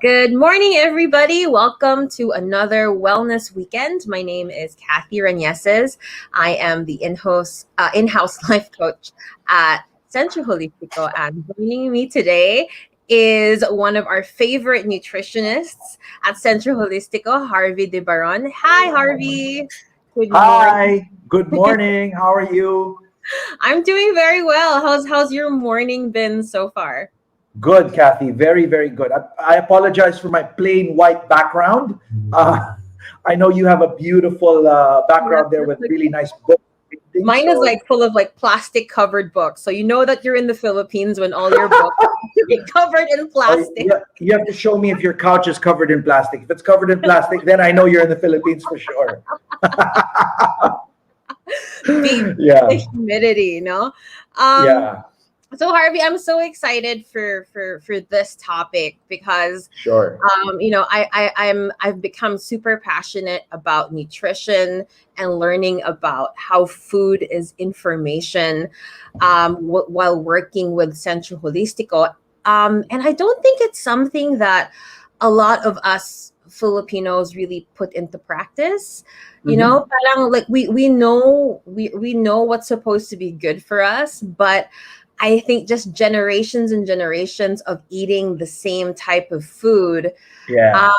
Good morning, everybody. Welcome to another wellness weekend. My name is Kathy Reneses. I am the in-house life coach at Centro Holistico, and joining me today is one of our favorite nutritionists at Centro Holistico, Harvie de Baron. Hi, Harvie. Good morning. Hi, good morning. How are you? I'm doing very well. How's your morning been so far? Good, Kathy. Very, very good. I apologize for my plain white background. Uh, I know you have a beautiful background there with really nice book paintings. Mine is So, like full of like plastic covered books. So you know that you're in the Philippines when all your books are covered in plastic. you have to show me if your couch is covered in plastic. If it's covered in plastic, then I know you're in the Philippines for sure. Beat the Yeah, humidity, no? Um, yeah, so Harvey, I'm so excited for this topic because sure. I've become super passionate about nutrition and learning about how food is information while working with Centro Holistico. And I don't think it's something that a lot of us Filipinos really put into practice. Hmm. Parang like we know what's supposed to be good for us, but I think just generations and generations of eating the same type of food Yeah.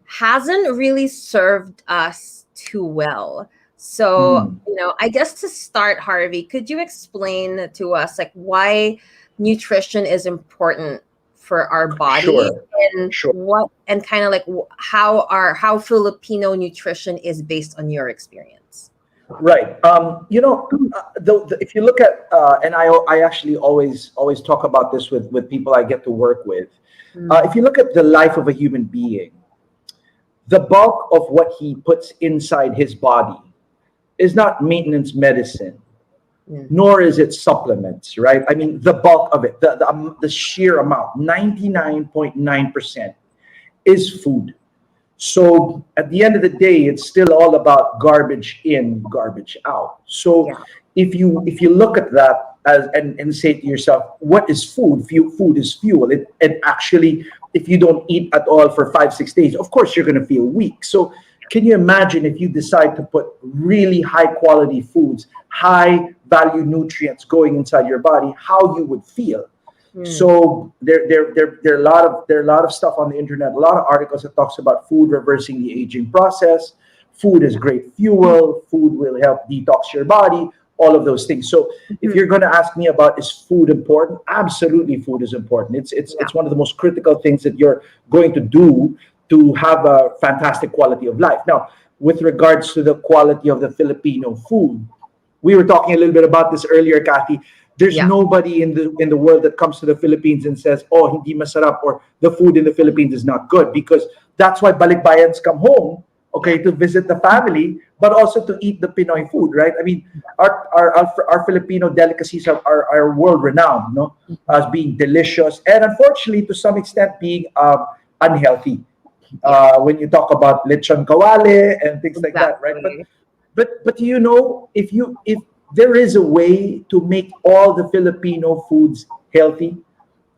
hasn't really served us too well. So, Mm. I guess to start, Harvey, could you explain to us like why nutrition is important for our bodies Sure. and Sure. kind of like how Filipino nutrition is based on your experience? Right. If you look at, and I actually always talk about this with people I get to work with. Mm, If you look at the life of a human being, the bulk of what he puts inside his body is not maintenance medicine, mm, nor is it supplements. Right. I mean, the bulk of it, the sheer amount, 99.9% is food. So at the end of the day, it's still all about garbage in, garbage out. So yeah. if you look at that and say to yourself, what is food? Food is fuel. It actually, if you don't eat at all for 5 6 days, of course you're going to feel weak. So can you imagine if you decide to put really high quality foods, high value nutrients going inside your body, how you would feel? Mm, So there are a lot of stuff on the internet, a lot of articles that talks about food reversing the aging process. Food is great fuel. Food will help detox your body. All of those things. So if mhm, you're going to ask me about is food important, absolutely, food is important. It's yeah. one of the most critical things that you're going to do to have a fantastic quality of life. Now, with regards to the quality of the Filipino food, we were talking a little bit about this earlier, Kathy. There's Yeah. nobody in the world that comes to the Philippines and says, "Oh, hindi masarap," or "the food in the Philippines is not good," because that's why balikbayans come home, Yeah. okay, to visit the family, but also to eat the Pinoy food, right? I mean, our Filipino delicacies are world renowned, no, as being delicious and unfortunately to some extent being unhealthy. Yeah. When you talk about lechon kawale and things like that, right? But Exactly. but if there is a way to make all the Filipino foods healthy,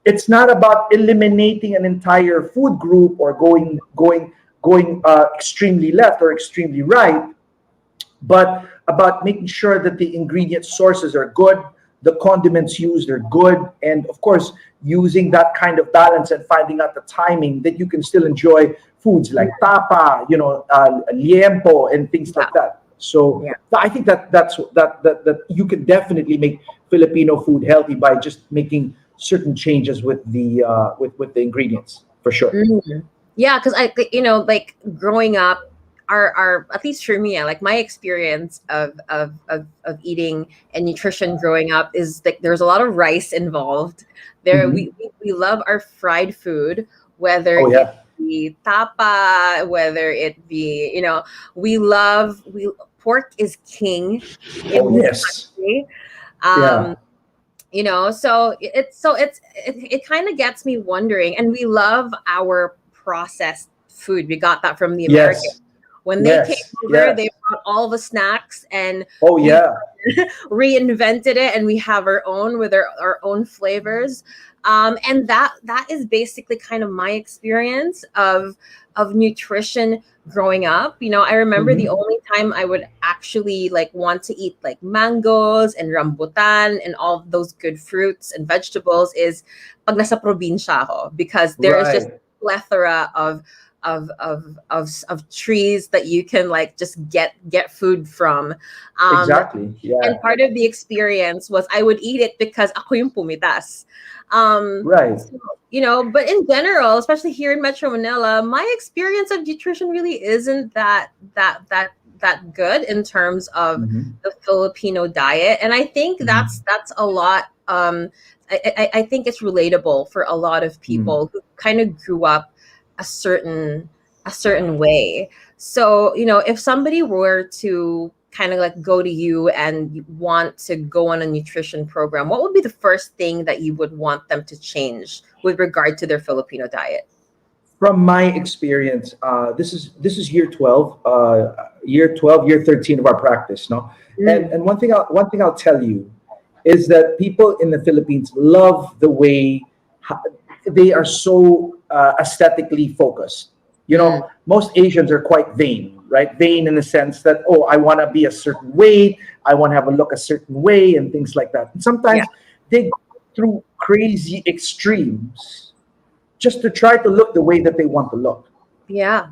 it's not about eliminating an entire food group or going extremely left or extremely right, but about making sure that the ingredient sources are good, the condiments used are good, and of course, using that kind of balance and finding out the timing that you can still enjoy foods like tapa, liempo, and things Yeah. like that. So Yeah. I think that you can definitely make Filipino food healthy by just making certain changes with the ingredients for sure. Mm. Yeah, because like growing up, our at least for me, like my experience of eating and nutrition growing up is like there's a lot of rice involved. There, Hmm. we love our fried food, whether Oh it yeah. be tapa, whether it be we pork is king in Oh this yes. country. Yeah. Um, it kind of gets me wondering, and we love our processed food. We got that from the Americans. Yes. When they came Yes. over, Yes. they brought all the snacks and Oh we yeah. reinvented it, and we have our own with our own flavors. And that is basically kind of my experience of nutrition growing up. I remember the Mhm. only time I would actually like want to eat like mangoes and rambutan and all those good fruits and vegetables is pag nasa probinsya ako, because there is just Right. plethora of trees that you can like just get food from. Um, Exactly. Yeah. and part of the experience was I would eat it because ako yung pumitas. Right. So, but in general, especially here in Metro Manila, my experience of nutrition really isn't that good in terms of Mhm. the Filipino diet, and I think Mhm. that's a lot. I think it's relatable for a lot of Mhm. people who kind of grew up a certain way. So, if somebody were to kind of like go to you and you want to go on a nutrition program, what would be the first thing that you would want them to change with regard to their Filipino diet? From my experience, this is year 12, year 12, year 13 of our practice, no. And Mm, one thing I'll tell you is that people in the Philippines love the way ho- they are so aesthetically focused. mm, Most Asians are quite vain, right? Vain in the sense that, oh, I want to be a certain weight, I want to have a look a certain way, and things like that. And yeah, sometimes they go through crazy extremes just to try to look the way that they want to look, yeah,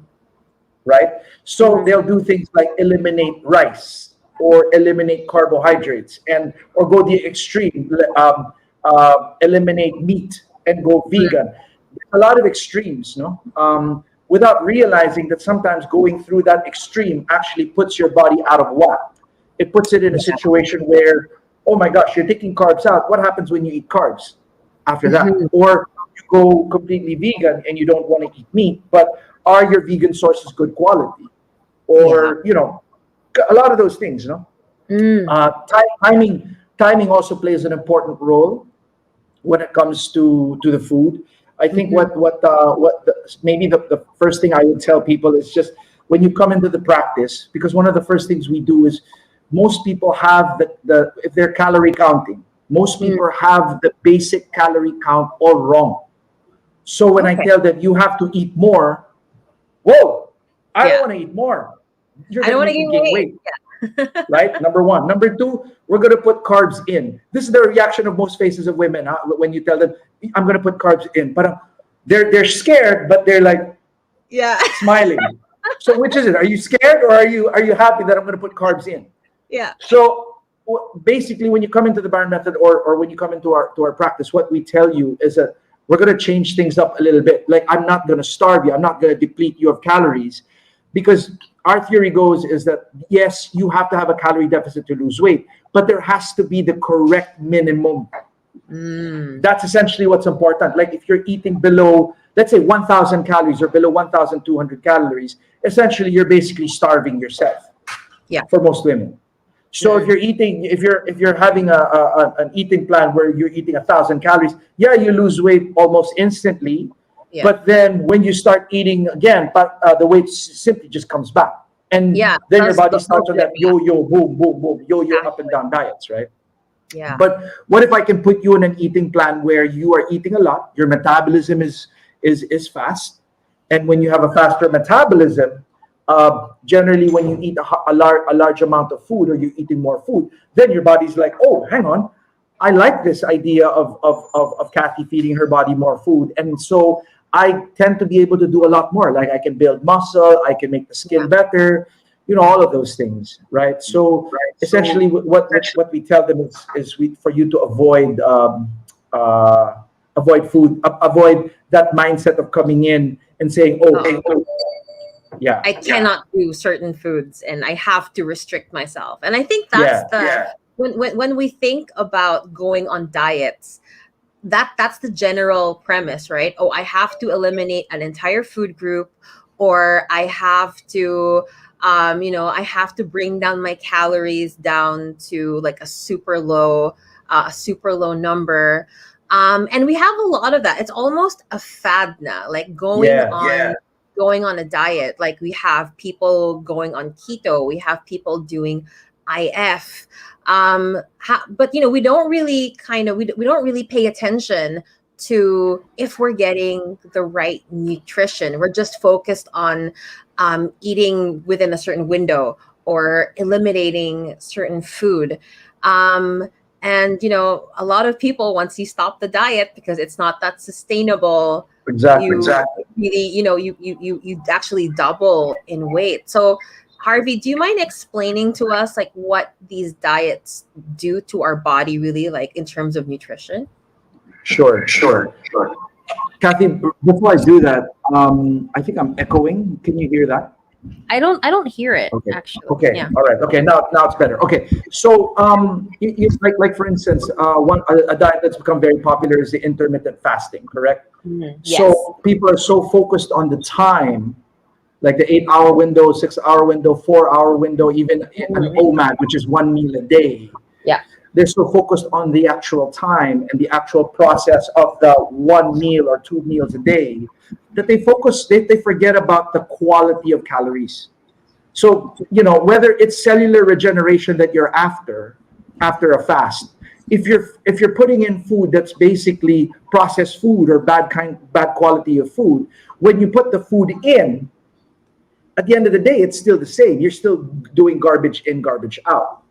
right? So mm, they'll do things like eliminate rice or eliminate carbohydrates, and or go the extreme, eliminate meat and go mm, vegan. There's a lot of extremes, no? Without realizing that sometimes going through that extreme actually puts your body out of whack. It puts it in a yeah, situation where, oh my gosh, you're taking carbs out. What happens when you eat carbs after that? mhm, Or you go completely vegan and you don't want to eat meat, but are your vegan sources good quality? yeah, Or, a lot of those things, mm, timing also plays an important role when it comes to the food. I think mhm, maybe the first thing I would tell people is just when you come into the practice, because one of the first things we do is most people have the if they're calorie counting, most mm, people have the basic calorie count all wrong. So when I okay, tell them you have to eat more, whoa, I don't yeah, want to eat more. You're I going don't to want to make me gain gain weight. weight, right? Number one. Number two, we're going to put carbs in. This is the reaction of most faces of women, huh? When you tell them, I'm going to put carbs in. But they're scared, but they're like Yeah, smiling. So which is it? Are you scared, or are you happy that I'm going to put carbs in? yeah, So basically, when you come into the Baron method, or when you come into our practice, what we tell you is that we're going to change things up a little bit. Like, I'm not going to starve you. I'm not going to deplete you of calories, because our theory goes is that yes, you have to have a calorie deficit to lose weight, but there has to be the correct minimum. mm, That's essentially what's important. Like, if you're eating below, let's say, 1,000 calories or below 1,200 calories, essentially you're basically starving yourself yeah, for most women. So if mm, you're eating, if you're having an eating plan where you're eating 1,000 calories, yeah, you lose weight almost instantly. yeah, But then when you start eating again, but the weight simply just comes back, yeah. and then your body Does starts on it that yo-yo, boom, boom, boom, yo-yo up and exactly? down diets, right? Yeah, But what if I can put you in an eating plan where you are eating a lot, your metabolism is fast, and when you have a faster metabolism, generally when you eat a large amount of food, or you're eating more food, then your body's like, oh, hang on, I like this idea of Kathy feeding her body more food, and so I tend to be able to do a lot more. Like, I can build muscle, I can make the yeah, skin better, all of those things, right? So right. So essentially what we tell them is for you to uh, avoid that mindset of coming in and saying, oh, uh, yeah, I cannot do certain foods and I have to restrict myself. And I think that's yeah, the when we think about going on diets, that's the general premise, right? Oh, I have to eliminate an entire food group, or I have to I have to bring down my calories down to like a super low number. And we have a lot of that. It's almost a fad now, like going yeah, on going on a diet. Like we have people going on keto, we have people doing IF. But we don't really we don't really pay attention to if we're getting the right nutrition. We're just focused on eating within a certain window or eliminating certain food. And a lot of people, once you stop the diet because it's not that sustainable, Exactly. really, you actually double in weight. So Harvey, do you mind explaining to us like what these diets do to our body really, like in terms of nutrition? Sure. Kathy, before I do that, I think I'm echoing. Can you hear that? I don't hear it Okay. actually. Okay. Yeah. All right. Okay. Now it's better. Okay. So like for instance, a diet that's become very popular is the intermittent fasting. Correct. Yes. So people are so focused on the time, like the 8-hour window, 6-hour window, 4-hour window, even an OMAD, which is 1 meal a day. Yeah. They're so focused on the actual time and the actual process of the 1 meal or 2 meals a day that they forget about the quality of calories. So, whether it's cellular regeneration that you're after a fast, if you're putting in food that's basically processed food or bad quality of food, when you put the food in, at the end of the day, it's still the same. You're still doing garbage in, garbage out.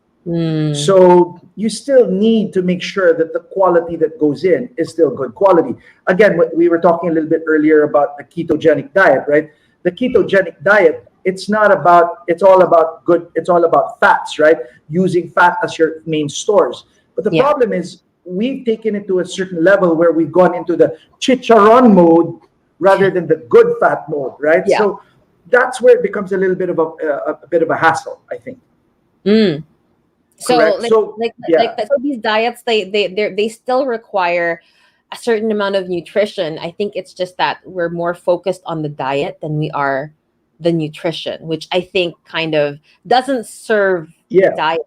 So you still need to make sure that the quality that goes in is still good quality. Again, we were talking a little bit earlier about the ketogenic diet, right? The ketogenic diet, it's all about fats, right? Using fat as your main stores. But the problem is we've taken it to a certain level where we've gone into the chicharron mode rather than the good fat mode, right? Yeah. So that's where it becomes a little bit of a bit of a hassle, I think. So Correct. So these diets, they still require a certain amount of nutrition. I think it's just that we're more focused on the diet than we are the nutrition, which I think kind of doesn't serve the diet.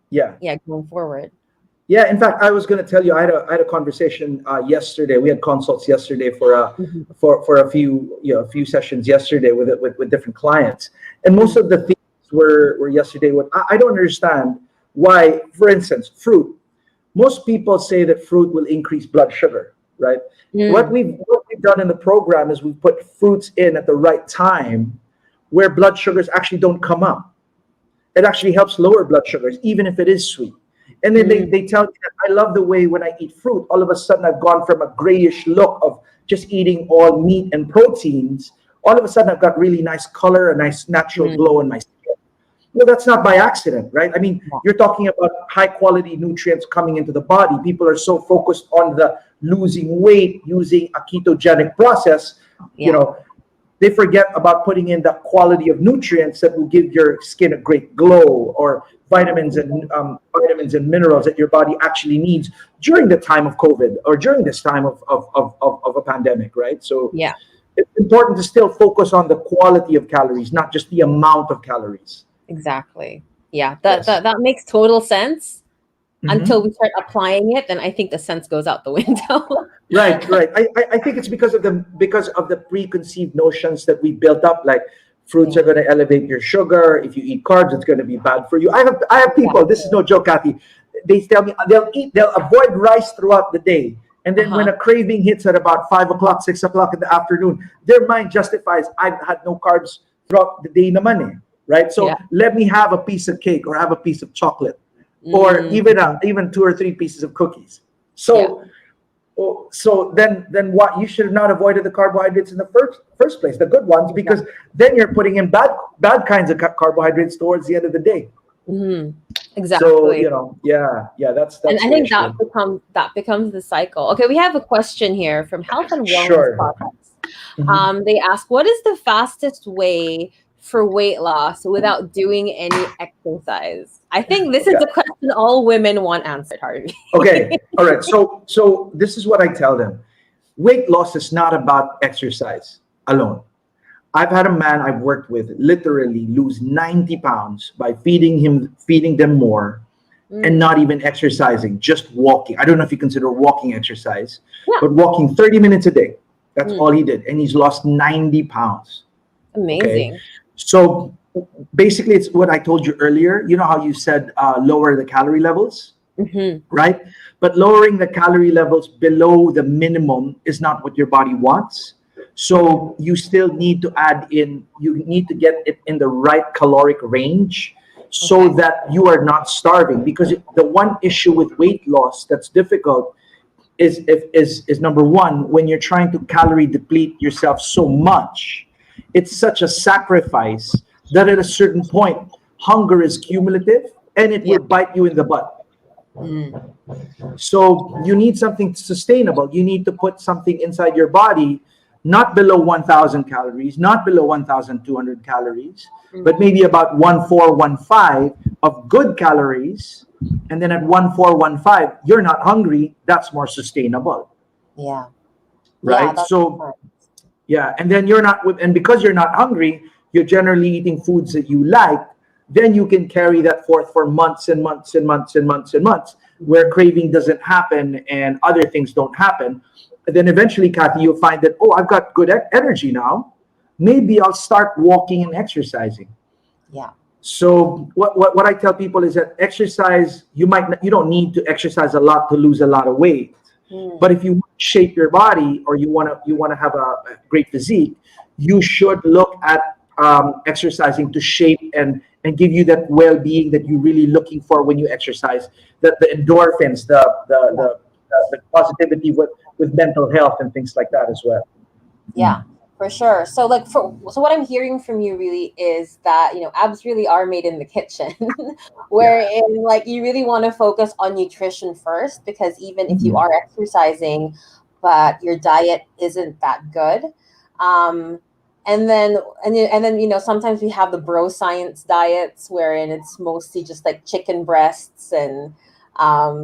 Going forward. Yeah, in fact, I was going to tell you, I had a conversation yesterday. We had consults yesterday for a few sessions yesterday with different clients, and most of the things were yesterday. What I don't understand why, for instance, fruit. Most people say that fruit will increase blood sugar, right? What we've done in the program is we've put fruits in at the right time, where blood sugars actually don't come up. It actually helps lower blood sugars, even if it is sweet. And then they tell me that I love the way when I eat fruit, all of a sudden I've gone from a grayish look of just eating all meat and proteins. All of a sudden I've got really nice color, a nice natural glow in my skin. Well, that's not by accident, right? I mean, you're talking about high quality nutrients coming into the body. People are so focused on the losing weight using a ketogenic process, they forget about putting in the quality of nutrients that will give your skin a great glow, or vitamins and minerals that your body actually needs during the time of COVID or during this time of a pandemic, right? So it's important to still focus on the quality of calories, not just the amount of calories. Exactly. Yeah, that makes total sense until we start applying it. Then I think the sense goes out the window. Right. I think it's because of the preconceived notions that we built up, like fruits are going to elevate your sugar. If you eat carbs, it's going to be bad for you. I have people. This is no joke, Kathy. They tell me they'll avoid rice throughout the day, and then when a craving hits at about 5 o'clock, 6 o'clock in the afternoon, their mind justifies, I've had no carbs throughout the day na man eh. Right? So let me have a piece of cake or have a piece of chocolate or even 2 or 3 pieces of cookies. So then what? You should have not avoided the carbohydrates in the first place, the good ones, because then you're putting in bad kinds of carbohydrates towards the end of the day. Exactly. So that's and I think that becomes the cycle. Okay, we have a question here from Health and Wellness Products. They ask, what is the fastest way for weight loss without doing any exercise? I think this is the question all women want answered, Harvey. Okay. All right. So this is what I tell them. Weight loss is not about exercise alone. I've had a man I've worked with literally lose 90 pounds by feeding them more and not even exercising, just walking. I don't know if you consider walking exercise, but walking 30 minutes a day. That's all he did. And he's lost 90 pounds. Okay. Amazing. So basically, it's what I told you earlier. You know how you said lower the calorie levels, Mm-hmm. right? But lowering the calorie levels below the minimum is not what your body wants. Mm-hmm. So you still need to add in, you need to get it in the right caloric range so Okay. that you are not starving. Because the one issue with weight loss that's difficult is number one, when you're trying to calorie deplete yourself so much, it's such a sacrifice that at a certain point, hunger is cumulative and it Yeah. will bite you in the butt. Mm. So you need something sustainable. You need to put something inside your body, not below 1,000 calories, not below 1,200 calories, but Mm-hmm. maybe about 1,415 of good calories. And then at 1,415, you're not hungry. That's more sustainable, Yeah. Yeah, right? that So makes yeah, and then you're not, and because you're not hungry, you're generally eating foods that you like. Then you can carry that forth for months and months and months and months and months, where sense. craving doesn't happen and other things don't happen. And then eventually, Kathy, you'll find that, oh, I've got good energy now. Maybe I'll start walking and exercising. Yeah. So what I tell people is that exercise, you don't need to exercise a lot to lose a lot of weight. But Mm. if you want to shape your body or you want to have a great physique, you should look at exercising to shape and give you that well-being that you're really looking for when you exercise. The endorphins, Yeah. the positivity with mental health and things like that as well. Yeah, Mm. for sure. So like so what I'm hearing from you really is that, abs really are made in the kitchen. Yeah. Wherein like you really want to focus on nutrition first, because even if you Mhm. are exercising but your diet isn't that good, um and then sometimes we have the bro science diets wherein it's mostly just like chicken breasts and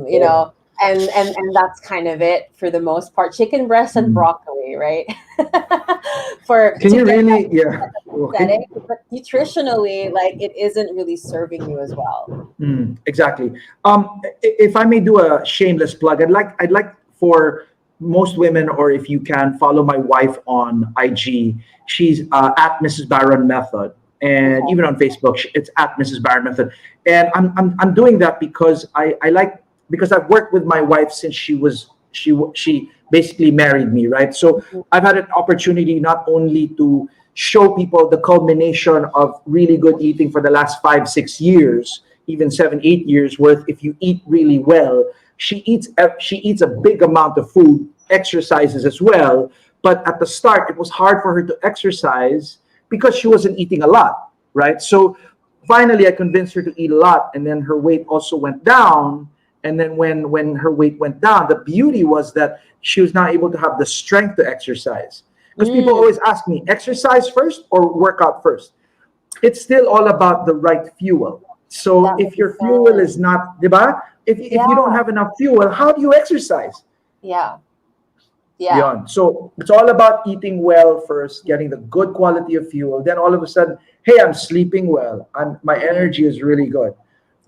you Yeah. know and that's kind of it for the most part, chicken breasts and Mm. broccoli, right? For Can to you get really? Yeah. aesthetic, Okay. but nutritionally, like it isn't really serving you as well. Exactly. If I may do a shameless plug, I'd like for most women, or if you can, follow my wife on IG. She's at Mrs. Baron Method, and Okay. even on Facebook, it's at Mrs. Baron Method. And I'm doing that because I like, because I've worked with my wife since she basically married me, right? So Mhm. I've had an opportunity not only to show people the culmination of really good eating for the last 5 6 years, even 7 8 years worth. If you eat really well, she eats a big amount of food, exercises as well. But at the start, it was hard for her to exercise because she wasn't eating a lot, right? So finally, I convinced her to eat a lot, and then her weight also went down. And then when her weight went down, the beauty was that she was not able to have the strength to exercise. Because people Mm, always ask me, exercise first or workout first? It's still all about the right fuel. So that if makes your fuel sense. is not, diba? If you don't Yeah, have enough fuel, how do you exercise? yeah, yeah. Beyond. So it's all about eating well first, getting the good quality of fuel. Then all of a sudden, hey, I'm sleeping well. My Mm, energy is really good.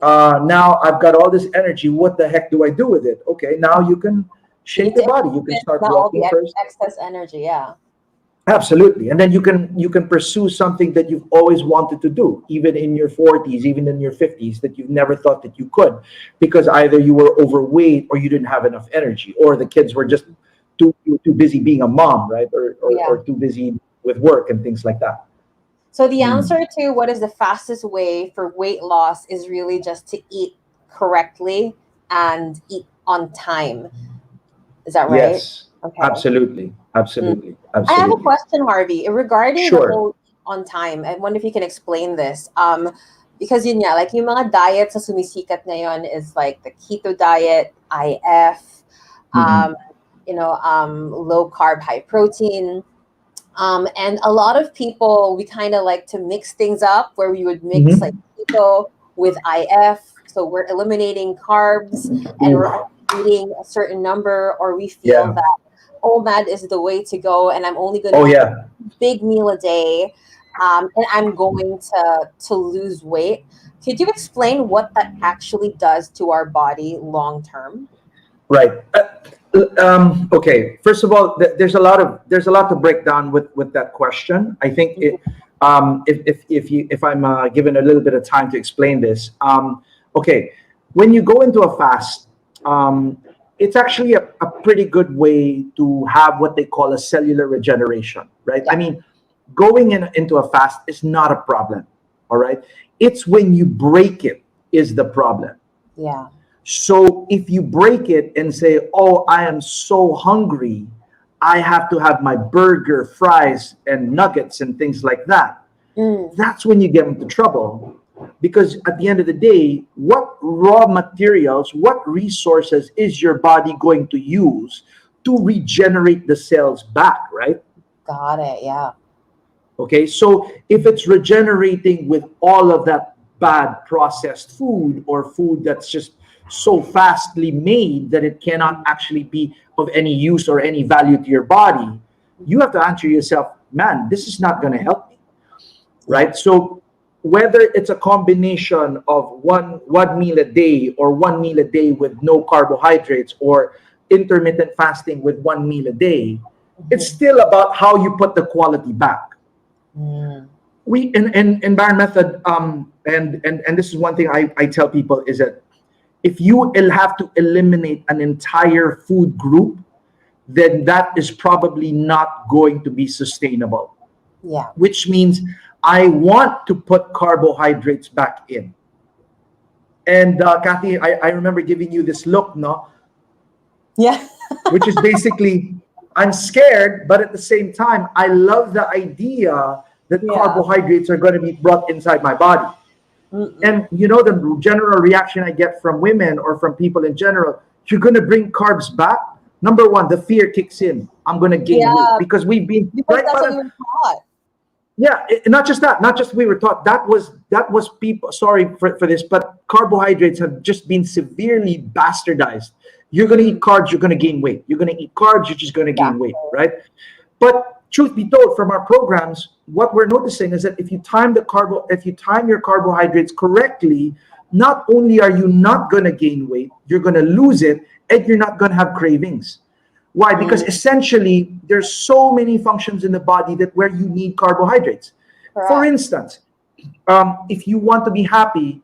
yeah. Now I've got all this energy. What the heck do I do with it? Okay, now you can shape Eat your body. You can improvement, start not all the walking first. excess energy. Yeah. Absolutely. And then you can pursue something that you've always wanted to do, even in your 40s, even in your 50s, that you've never thought that you could, because either you were overweight or you didn't have enough energy, or the kids were just too busy being a mom, right? Or Yeah. too busy with work and things like that. So the Mm. answer to what is the fastest way for weight loss is really just to eat correctly and eat on time. Is that right? Yes, Okay. absolutely. Mm. Absolutely. I have a Absolutely. question, Harvey, regarding the Sure. whole on time. I wonder if you can explain this. Because yun nga, like yung mga diets sa sumisikat ngayon is like the keto diet, IF, Mm-mm. um, low carb, high protein. And a lot of people, we kind of like to mix things up where we would mix like Mm-hmm. keto with IF. So we're eliminating carbs and we're Ooh. only eating a certain number, or we feel Yeah. that OMAD is the way to go, and I'm only going to Oh eat a yeah. big meal a day, and I'm going to lose weight. Could you explain what that actually does to our body long term? Right. Okay. First of all, there's a lot to break down with that question. I think Mhm. If I'm given a little bit of time to explain this, okay, when you go into a fast, it's actually a pretty good way to have what they call a cellular regeneration, right? I Yeah. mean, going into a fast is not a problem, all right? It's when you break it is the problem. Yeah. So if you break it and say, "Oh, I am so hungry, I have to have my burger, fries, and nuggets and things like that," Mm. that's when you get into trouble. Because at the end of the day, what raw materials, what resources is your body going to use to regenerate the cells back, right? Got it. Yeah. Okay, so if it's regenerating with all of that bad processed food or food that's just so fastly made that it cannot actually be of any use or any value to your body, you have to answer yourself, man, this is not going to help me, Yeah. right? So whether it's a combination of one meal a day or one meal a day with no carbohydrates or intermittent fasting with one meal a day, it's Mhm. still about how you put the quality back. Mm. We in Baron method, and this is one thing I tell people is that if you will have to eliminate an entire food group, then that is probably not going to be sustainable, Yeah. which means I want to put carbohydrates back in. And Kathy, I remember giving you this look, no, Yeah. which is basically I'm scared, but at the same time, I love the idea that Yeah. carbohydrates are going to be brought inside my body. Mm-mm. And the general reaction I get from women or from people in general, you're going to bring carbs back. Number one, the fear kicks in. I'm going to gain weight Yeah. because we've been Because right. that's what we were taught. Yeah, not just that, not just we were taught. That was people. Sorry for this, but carbohydrates have just been severely bastardized. You're going to eat Mm. carbs, you're going to gain weight. You're going to eat carbs, you're just going to gain weight, Exactly. right? But truth be told, from our programs, what we're noticing is that if you time your carbohydrates correctly, not only are you not going to gain weight, you're going to lose it, and you're not going to have cravings. Why? Because Mm. essentially, there's so many functions in the body that where you need carbohydrates. For Correct. instance, if you want to be happy,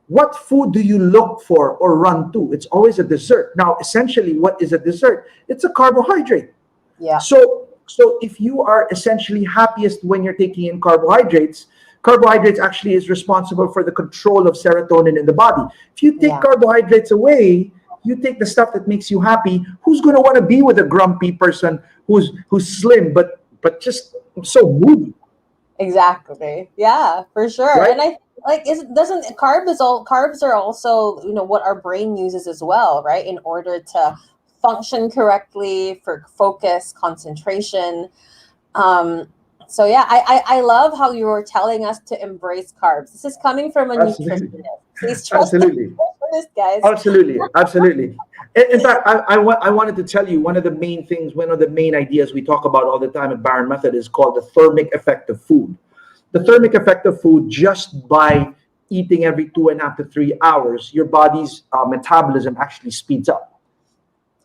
what food do you look for or run to? It's always a dessert. Now, essentially, what is a dessert? It's a carbohydrate. Yeah. So if you are essentially happiest when you're taking in carbohydrates, carbohydrates actually is responsible for the control of serotonin in the body. If you take Yeah. carbohydrates away, you take the stuff that makes you happy. Who's going to want to be with a grumpy person who's slim but just so moody, Exactly. Yeah, for sure. right? And I like is doesn't carbs are also, what our brain uses as well, right? In order to function correctly for focus, concentration. Um, so yeah, I love how you were telling us to embrace carbs. This is coming from a Absolutely, nutritionist. Please trust the absolutely. nutritionist, guys. Absolutely. In fact, I wanted to tell you one of the main things, one of the main ideas we talk about all the time at Baron Method is called the thermic effect of food. The thermic effect of food, just by eating every 2.5 to 3 hours, your body's metabolism actually speeds up.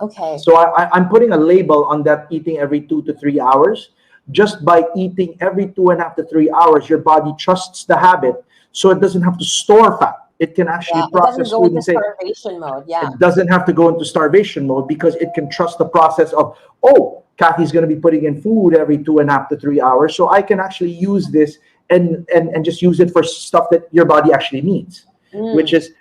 Okay. So I'm putting a label on that eating every 2 to 3 hours. Just by eating every 2.5 to 3 hours, your body trusts the habit, so it doesn't have to store fat. It can actually Yeah, it doesn't process go food into and say, starvation mode. Yeah. it doesn't have to go into starvation mode because it can trust the process of, oh, Kathy's going to be putting in food every 2.5 to 3 hours. So I can actually use this and just use it for stuff that your body actually needs, which Mm. is,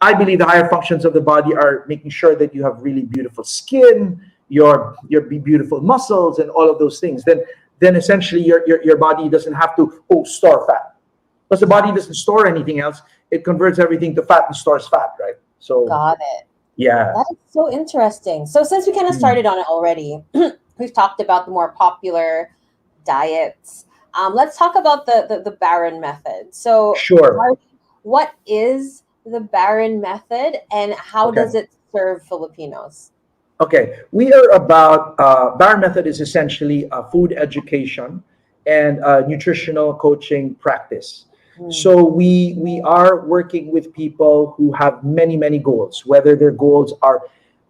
I believe the higher functions of the body are making sure that you have really beautiful skin, your beautiful muscles, and all of those things. Then essentially your body doesn't have to store fat, because the Yeah. body doesn't store anything else. It converts everything to fat and stores fat, right? So Got it. yeah. That is so interesting. So since we kind of Hmm. started on it already, we've talked about the more popular diets. Let's talk about the Baron method. So, Sure. what is the Baron method, and how Okay. does it serve Filipinos? Okay. We are about Bar Method is essentially a food education and nutritional coaching practice. Mm. So we are working with people who have many goals, whether their goals are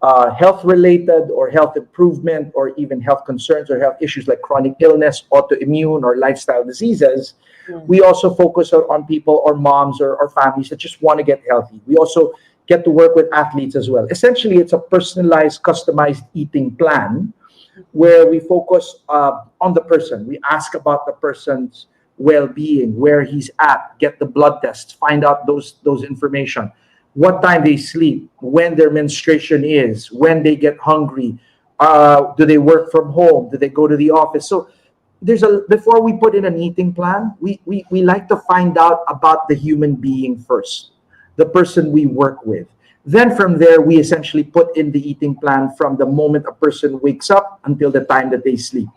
health related or health improvement or even health concerns or health issues like chronic illness, autoimmune, or lifestyle diseases. We also focus on people or moms or families that just want to get healthy. We also get to work with athletes as well. Essentially, it's a personalized, customized eating plan where we focus on the person. We ask about the person's well-being, where he's at, get the blood tests, find out those information, what time they sleep, when their menstruation is, when they get hungry, do they work from home, do they go to the office. So before we put in an eating plan, we like to find out about the human being first, the person we work with. Then from there, we essentially put in the eating plan from the moment a person wakes up until the time that they sleep.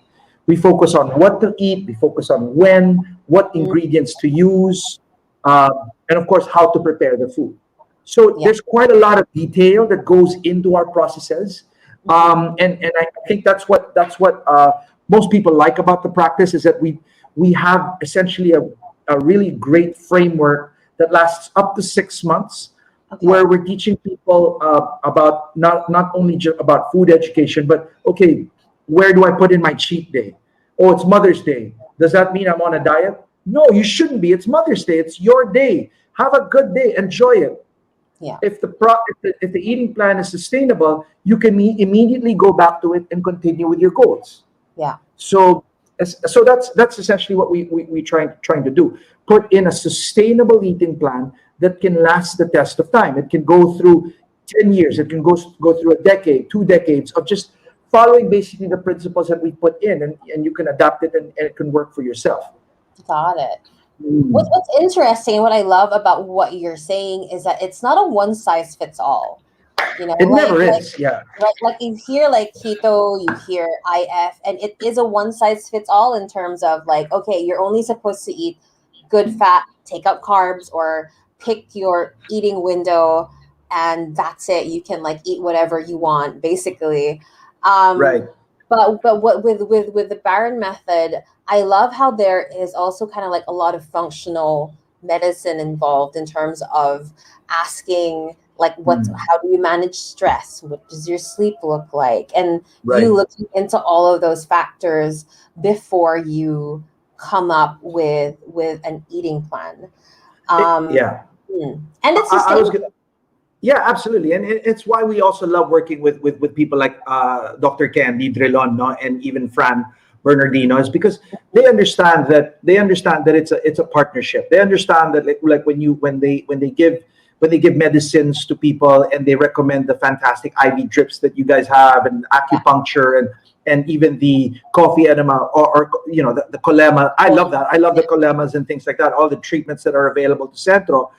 We focus on what to eat, we focus on when, what ingredients to use, and of course, how to prepare the food. So there's quite a lot of detail that goes into our processes. And I think that's what most people like about the practice, is that we have essentially a really great framework that lasts up to 6 months, where we're teaching people about not only about food education, but okay, where do I put in my cheat day? Oh, it's Mother's Day. Does that mean I'm on a diet? No, you shouldn't be. It's Mother's Day. It's your day. Have a good day. Enjoy it. Yeah. If the eating plan is sustainable, you can immediately go back to it and continue with your goals. Yeah. So that's essentially what we trying to do. Put in a sustainable eating plan that can last the test of time. It can go through 10 years. It can go through a decade, 2 decades of just following basically the principles that we put in, and you can adapt it and it can work for yourself. Got it. What's interesting, what I love about what you're saying is that it's not a one size fits all. You know, it never is. Yeah. Like you hear like keto, you hear IF, and it is a one size fits all in terms of like, okay, you're only supposed to eat good fat, take out carbs, or pick your eating window, and that's it. You can like eat whatever you want, basically. Right. But what with the Baron method, I love how there is also kind of like a lot of functional medicine involved in terms of asking like how do you manage stress? What does your sleep look like? And you looking into all of those factors before you come up with an eating plan. And it's sustainable. Yeah, absolutely, and it's why we also love working with people like Dr. Candy Drilon, no, and even Fran Bernardino, is because they understand that it's a partnership. They understand that like when they give medicines to people and they recommend the fantastic IV drips that you guys have, and acupuncture and even the coffee enema or you know the colema. I love that. I love the colemas and things like that. All the treatments that are available to Centro.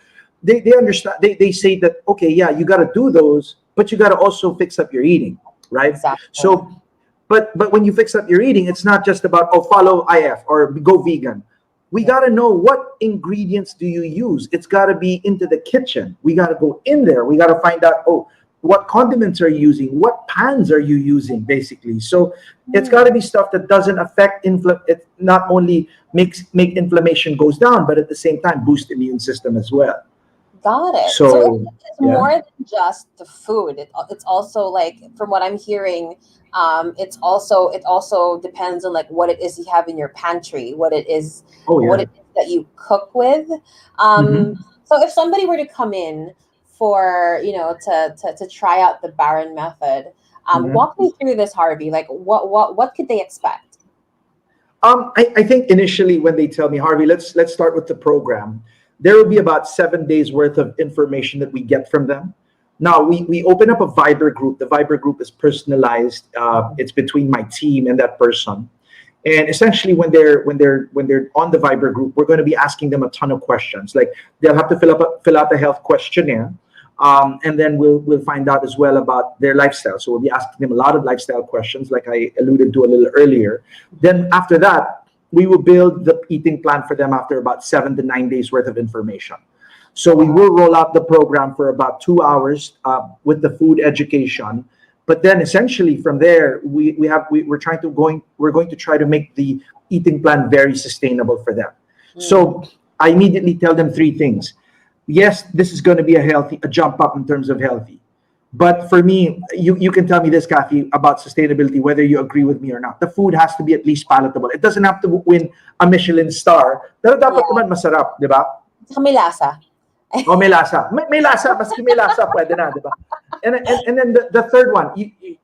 They understand. They say that, okay, yeah, you got to do those, but you got to also fix up your eating, right? Exactly. So, but when you fix up your eating, it's not just about follow IF or go vegan. We got to know what ingredients do you use. It's got to be into the kitchen. We got to go in there. We got to find out, what condiments are you using? What pans are you using, basically? So it's got to be stuff that doesn't affect it. Not only make inflammation goes down, but at the same time boost immune system as well. Got it. So it's more than just the food. It's also like, from what I'm hearing, it also depends on like what it is you have in your pantry, what it is that you cook with. So if somebody were to come in for to try out the Baron method, walk me through this, Harvie. Like what could they expect? I think initially when they tell me, Harvie, let's start with the program, there will be about 7 days worth of information that we get from them. Now we open up a Viber group. The Viber group is personalized. It's between my team and that person. And essentially when they're on the Viber group, we're going to be asking them a ton of questions. Like they'll have to fill out a health questionnaire. And then we'll find out as well about their lifestyle. So we'll be asking them a lot of lifestyle questions, like I alluded to a little earlier. Then after that, we will build the eating plan for them after about 7 to 9 days worth of information. So we will roll out the program for about 2 hours with the food education. But then essentially from there, we're going to try to make the eating plan very sustainable for them. So I immediately tell them 3 things. Yes, this is going to be a jump up in terms of healthy. But for me, you can tell me this, Kathy, about sustainability, whether you agree with me or not. The food has to be at least palatable. It doesn't have to win a Michelin star. Pero Yeah. dapat naman masarap, di ba? Saka may lasa. O may lasa. May lasa. Maski may lasa, pwede na, di ba? And then the third one,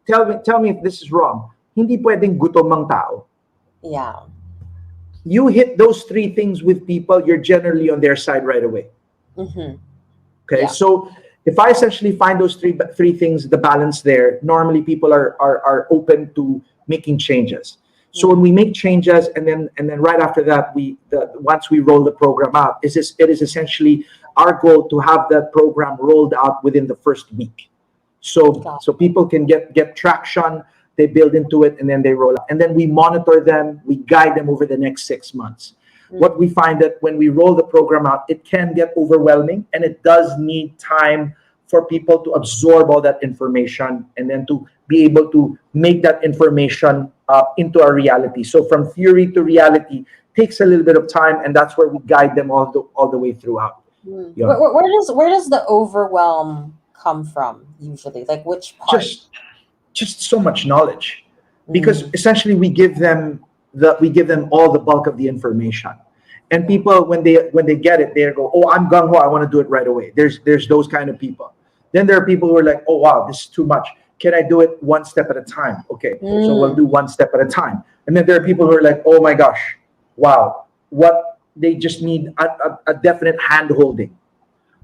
tell me if this is wrong. Hindi pwedeng gutom ang tao. Yeah. You hit those three things with people, you're generally on their side right away. Mm-hmm. Okay, Yeah. so if I essentially find those three things, the balance there, normally people are open to making changes. So when we make changes, and then right after that, once we roll the program out, it is essentially our goal to have that program rolled out within the first week. So people can get traction, they build into it, and then they roll out. And then we monitor them, we guide them over the next 6 months. What we find that when we roll the program out, it can get overwhelming, and it does need time for people to absorb all that information and then to be able to make that information into a reality. So from theory to reality takes a little bit of time, and that's where we guide them all the way throughout. Yeah. Where does the overwhelm come from usually? Like which part? Just so much knowledge, because essentially we give them all the bulk of the information, and people when they get it, they go, oh, I'm gung ho, I want to do it right away. There's those kind of people. Then there are people who are like, oh wow, this is too much. Can I do it one step at a time? Okay, so we'll do one step at a time. And then there are people who are like, oh my gosh, wow, what they just need a definite hand holding.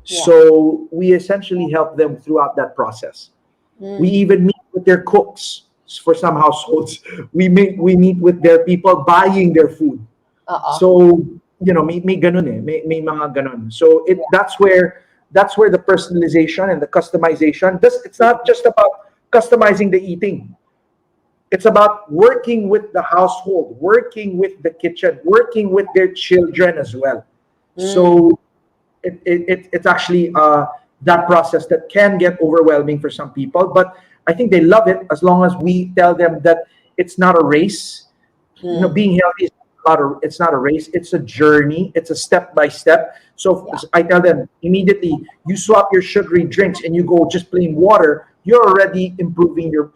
Yeah. So we essentially help them throughout that process. We even meet with their cooks for some households. We meet with their people buying their food. So may ganun eh, may mga ganun. So that's where the personalization and the customization. It's not just about customizing the eating. It's about working with the household, working with the kitchen, working with their children as well. So it's actually that process that can get overwhelming for some people, but I think they love it as long as we tell them that it's not a race. Being healthy is it's not a race. It's a journey. It's a step by step. So I tell them immediately, you swap your sugary drinks and you go just plain water, you're already improving your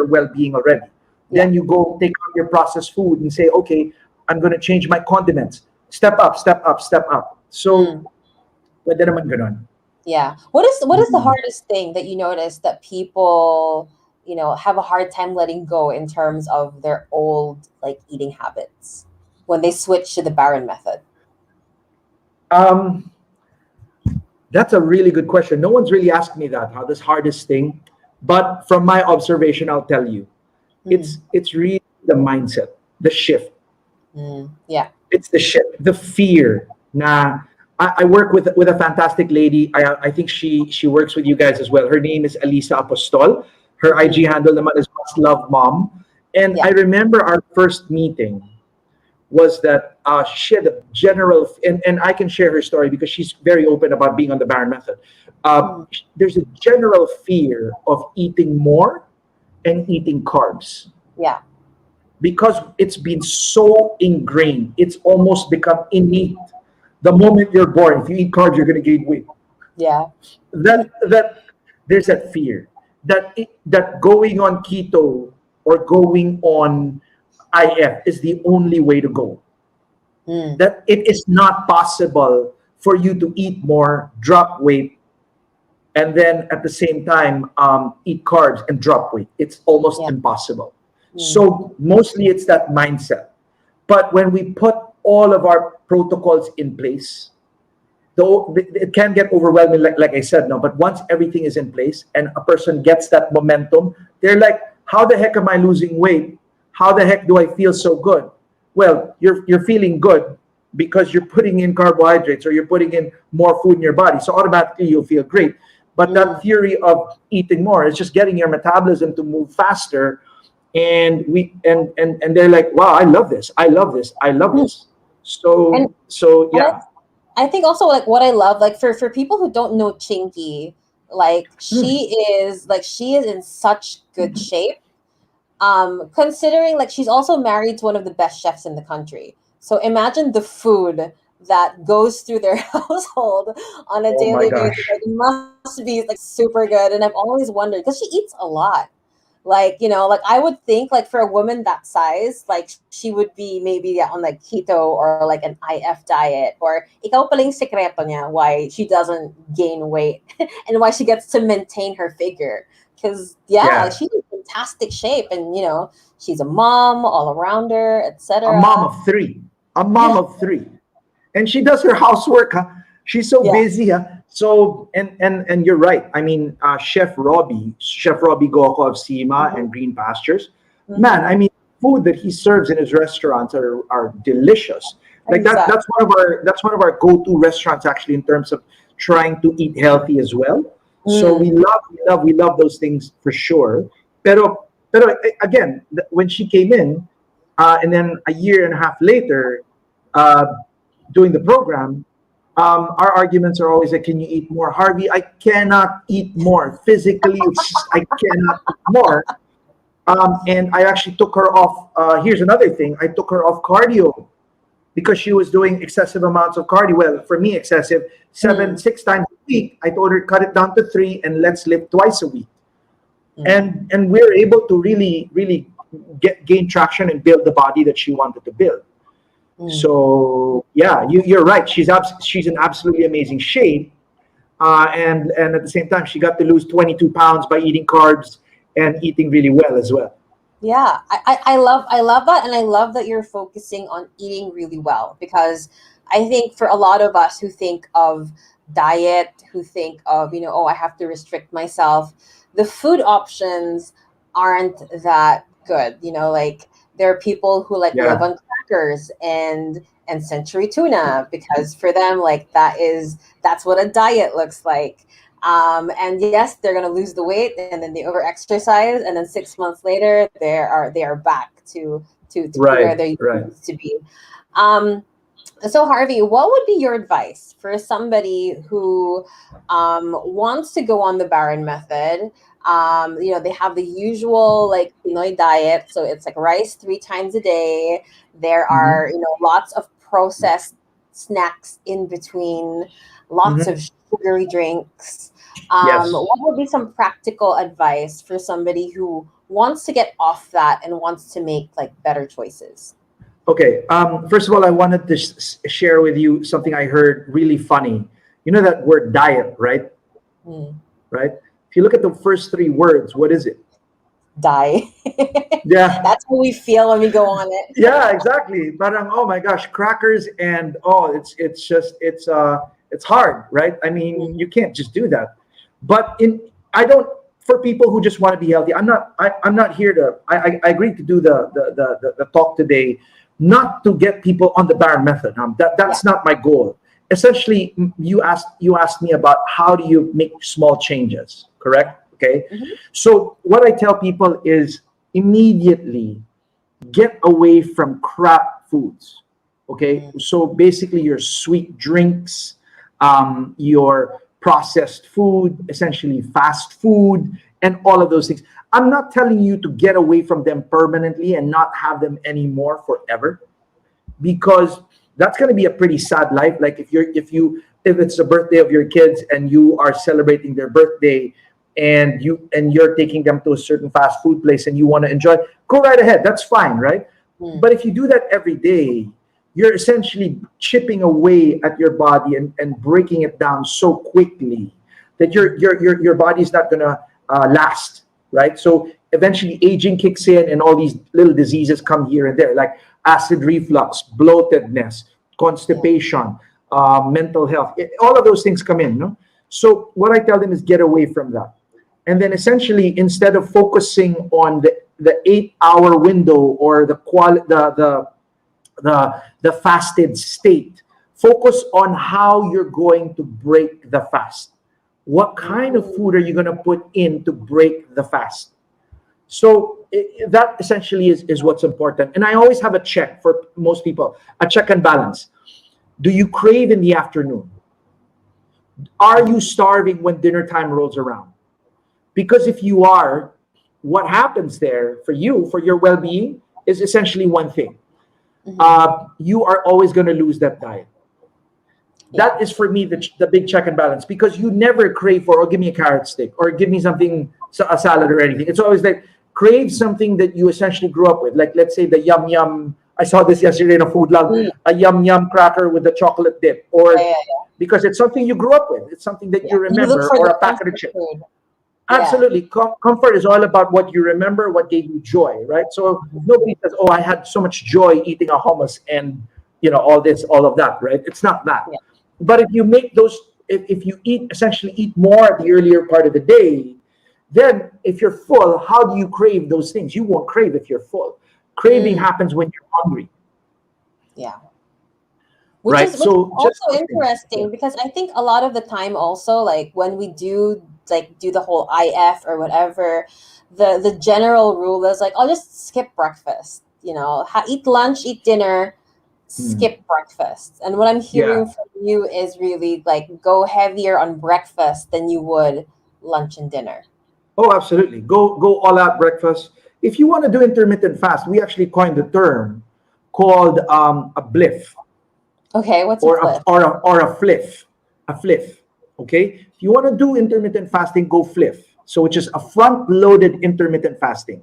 well-being already. Then you go take out your processed food and say, okay, I'm going to change my condiments. Step up, step up, step up. So pwede naman ganun. Yeah. What is the hardest thing that you notice that people, have a hard time letting go in terms of their old eating habits when they switch to the Baron method? That's a really good question. No one's really asked me that, how this hardest thing. But from my observation, I'll tell you, it's really the mindset, the shift. Yeah. It's the shift, the fear. I work with a fantastic lady. I think she works with you guys as well. Her name is Elisa Apostol. Her IG handle naman is Must Love Mom. And I remember our first meeting was that she had a general, and I can share her story because she's very open about being on the Baron method. There's a general fear of eating more and eating carbs. Yeah. Because it's been so ingrained, it's almost become innate. The moment you're born, if you eat carbs, you're going to gain weight. Yeah. That there's that fear that going on keto or going on IF is the only way to go. That it is not possible for you to eat more, drop weight, and then at the same time eat carbs and drop weight. It's almost impossible. So mostly it's that mindset. But when we put all of our protocols in place, though it can get overwhelming, like I said, no. But once everything is in place and a person gets that momentum, they're like, how the heck am I losing weight? How the heck do I feel so good? Well, you're feeling good because you're putting in carbohydrates or you're putting in more food in your body. So automatically you'll feel great. But that theory of eating more is just getting your metabolism to move faster. And they're like, wow, I love this. I love this. I love this. So yeah. I think also what I love, for people who don't know Chinky, she is in such good shape. Considering she's also married to one of the best chefs in the country. So imagine the food that goes through their household on a Oh my daily basis. gosh. Like, it must be like super good. And I've always wondered because she eats a lot. Like, like I would think like for a woman that size, like she would be maybe on like keto or like an IF diet, or ikaw pala yung sekreto niya why she doesn't gain weight and why she gets to maintain her figure. Because yeah, Yeah. she's in fantastic shape, and she's a mom all around her, A mom etc. of three. A mom Yeah, of three. And she does her housework, huh? She's so yeah. busy, huh? So and you're right. I mean, Chef Robbie Goko of Sima Hmm. and Green Pastures, man. Hmm. I mean, food that he serves in his restaurants are delicious. Like that. Exactly. That's one of our go-to restaurants actually in terms of trying to eat healthy as well. So Mm. we love those things for sure. Pero again, when she came in, and then a year and a half later, uh, doing the program, our arguments are always like, "Can you eat more, Harvey?" I cannot eat more physically. It's just I cannot eat more. And I actually took her off. Here's another thing: I took her off cardio because she was doing excessive amounts of cardio. Well, for me, excessive Mm. 6 times a week. I told her cut it down to three and let's live twice a week. Mm. And we're able to really gain traction and build the body that she wanted to build. Mm. So yeah, you're right. She's in absolutely amazing shape, and at the same time, she got to lose 22 pounds by eating carbs and eating really well as well. Yeah, I love that, and I love that you're focusing on eating really well, because I think for a lot of us who think of diet, who think of, oh, I have to restrict myself, the food options aren't that good. Like, there are people who like live Yeah, on crackers and century tuna, because for them, like, that's what a diet looks like. And yes, they're going to lose the weight, and then they over exercise, and then 6 months later they are back to where right, they right. used to be. um, so, Harvey, what would be your advice for somebody who wants to go on the Baron method? They have the usual like Pinoy diet, so it's like rice 3 times a day. There Hmm. are lots of processed snacks in between, lots of Hmm. sugary drinks. Yes. What would be some practical advice for somebody who wants to get off that and wants to make like better choices? Okay. First of all, I wanted to share with you something I heard really funny. You know that word diet, right? Mm. Right. If you look at the first three words, what is it? Die. Yeah. That's how we feel when we go on it. Yeah, exactly. Parang, oh my gosh, crackers and oh, it's hard, right? I mean, you can't just do that. But in I don't for people who just want to be healthy. I'm not here to. I agreed to do the talk today, not to get people on the Baron method. Yeah. That's not my goal. Essentially, you asked me about how do you make small changes, correct? Okay. Mhm. So what I tell people is immediately get away from crap foods. Okay, Mm. so basically your sweet drinks, your processed food, essentially fast food, and all of those things. I'm not telling you to get away from them permanently and not have them anymore forever, because that's going to be a pretty sad life. Like if it's the birthday of your kids and you are celebrating their birthday, and you're taking them to a certain fast food place and you want to enjoy, go right ahead, that's fine, right? Mm. But if you do that every day, you're essentially chipping away at your body and breaking it down so quickly that Mm. your body's not gonna last, right? So eventually aging kicks in and all these little diseases come here and there, like acid reflux, bloatedness, Yeah. constipation, mental health. All of those things come in, no? So what I tell them is get away from that. And then essentially, instead of focusing on the 8 hour window or the fasted state, focus on how you're going to break the fast. What kind of Mm. food are you going to put in to break the fast? So that essentially is what's important. And I always have a check for most people, a check and balance. Do you crave in the afternoon? Are you starving when dinner time rolls around? Because if you are, what happens there for you, for your well being, is essentially one thing. Mhm. You are always going to lose that diet. Yeah. That is for me the big check and balance, because you never crave for, oh, give me a carrot stick or give me something, a salad or anything. It's always like crave something that you essentially grew up with. Like, let's say the yum yum. I saw this yesterday in a food log, Mm. a yum yum cracker with the chocolate dip, Yeah, or yeah, because it's something you grew up with. It's something that yeah. you You look remember, for or the a packet of comfort chips. food. Yeah. Absolutely. Comfort is all about what you remember, what gave you joy, right? So nobody says, "Oh, I had so much joy eating a hummus and all this, all of that," right? It's not that. Yeah. But if you make those, if you essentially eat more at the earlier part of the day, then if you're full, how do you crave those things? You won't crave if you're full. Craving Mm. happens when you're hungry, Yeah. right? Which is So just also those things. Yeah. interesting because I think a lot of the time also like when we do the whole IF or whatever, the general rule is like I'll just skip breakfast, eat lunch, eat dinner, Mm. skip breakfast. And what I'm Yeah. hearing from you is really like go heavier on breakfast than you would lunch and dinner. Oh, absolutely. Go all out breakfast. If you want to do intermittent fast, we actually coined the term called a bliff, Okay, what's a flip? or a fliff, a fliff. Okay. If you want to do intermittent fasting, go fliff. So which is a front-loaded intermittent fasting.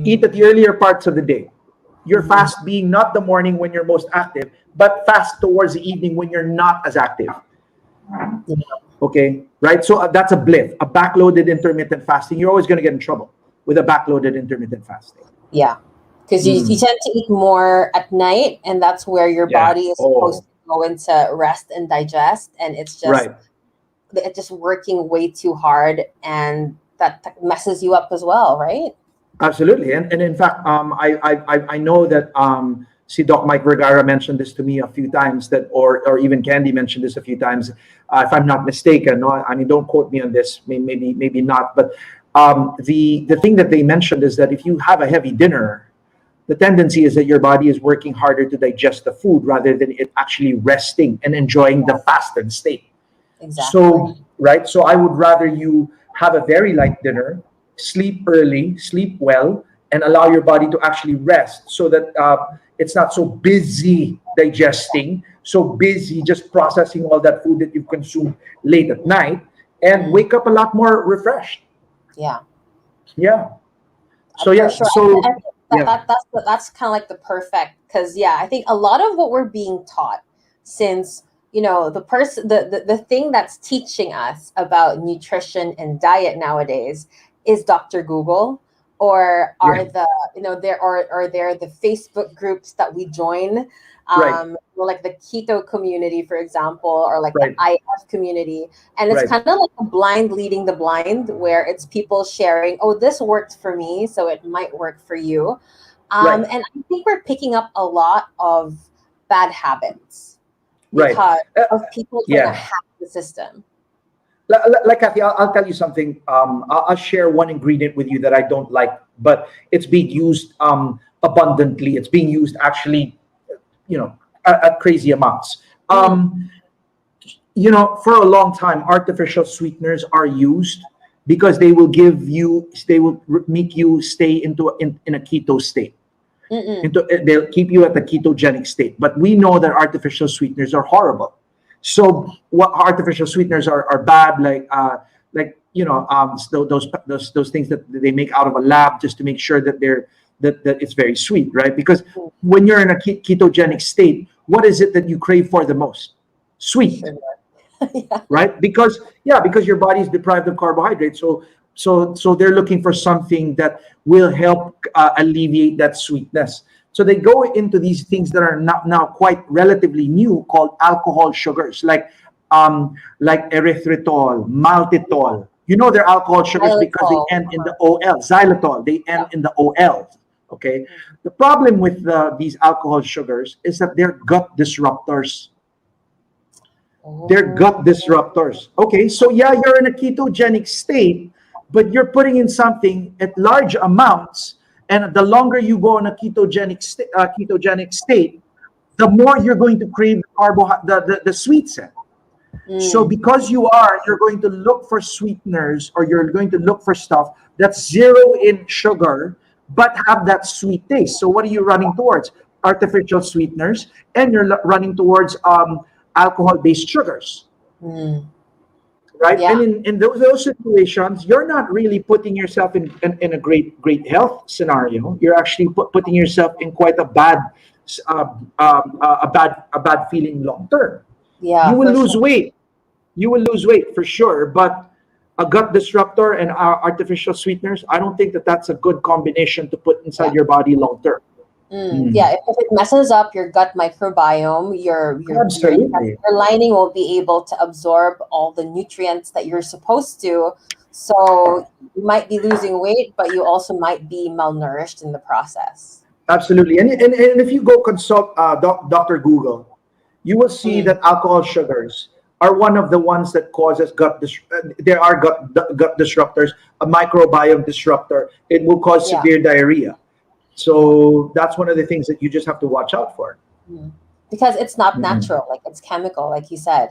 Eat at Mm. the earlier parts of the day. Your Mhm. fast being not the morning when you're most active, but fast towards the evening when you're not as active. Yeah. Okay, right? So that's a bliff, a backloaded intermittent fasting. You're always going to get in trouble with a backloaded intermittent fasting. Yeah. Because you Mm, tend to eat more at night, and that's where your yeah. body is supposed Oh, to go into rest and digest, and right. it's just working way too hard, and that messes you up as well, right? Absolutely. And in fact, I know that see Doc Mike Vergara mentioned this to me a few times, that or even Candy mentioned this a few times, if I'm not mistaken. No, I mean, don't quote me on this. Maybe not. But the thing that they mentioned is that if you have a heavy dinner, the tendency is that your body is working harder to digest the food rather than it actually resting and enjoying the fasted state. Exactly. So, right, so I would rather you have a very light dinner, sleep early, sleep well, and allow your body to actually rest, so that it's not so busy digesting, so busy just processing all that food that you've consumed late at night, and Mm, wake up a lot more refreshed. yeah, Yeah. So for yeah. sure. I So think yeah. that's kind of like the perfect because yeah, I think a lot of what we're being taught since the thing that's teaching us about nutrition and diet nowadays is Dr. Google or Yeah. are the there are there the Facebook groups that we join Right. like the keto community for example or like the Right. IF community and it's Right. kind of like a blind leading the blind where it's people sharing oh this worked for me so it might work for you Right. and I think we're picking up a lot of bad habits Right. because Uh, of people trying to yeah. hack the system. Like Kathy, I'll tell you something. I'll share one ingredient with you that I don't like, but it's being used abundantly. It's being used actually, at crazy amounts. Mm. For a long time, artificial sweeteners are used because they will make you stay in a keto state. Mm-mm. They'll keep you at the ketogenic state. But we know that artificial sweeteners are horrible. So what artificial sweeteners are bad, those things that they make out of a lab just to make sure that that it's very sweet, right? Because when you're in a ketogenic state, what is it that you crave for the most? Sweet, Sugar. Yeah. right? Because your body is deprived of carbohydrates, so they're looking for something that will help alleviate that sweetness. So they go into these things that are not now quite relatively new, called alcohol sugars, like erythritol, maltitol. They're alcohol sugars because they Xylitol. end in the ol. Xylitol, they end Yeah. in the ol. Okay. The problem with these alcohol sugars is that they're gut disruptors. They're Oh. gut disruptors. Okay, so yeah, you're in a ketogenic state, but you're putting in something at large amounts, and the longer you go in a ketogenic state, the more you're going to crave the sweet set. So Mm. because you're going to look for sweeteners, or you're going to look for stuff that's zero in sugar but have that sweet taste. So what are you running towards? Artificial sweeteners, and you're running towards alcohol-based sugars, Mm. right? Yeah. And in those situations, you're not really putting yourself in a great health scenario. You're actually putting yourself in quite a bad feeling long term. You Yeah, will for lose sure. weight. You will lose weight for sure, but a gut disruptor and artificial sweeteners, I don't think that that's a good combination to put inside Yeah. your body long term. Yeah, if it messes up your gut microbiome, your Absolutely. intestinal lining won't be able to absorb all the nutrients that you're supposed to. So you might be losing weight, but you also might be malnourished in the process. Absolutely. And if you go consult Dr. Google, you will see Mm, that alcohol sugars are one of the ones that causes there are gut disruptors, a microbiome disruptor. It will cause yeah, severe diarrhea. yeah. So that's one of the things that you just have to watch out for. Mm. Because it's not Mhm. natural, like it's chemical, like you said.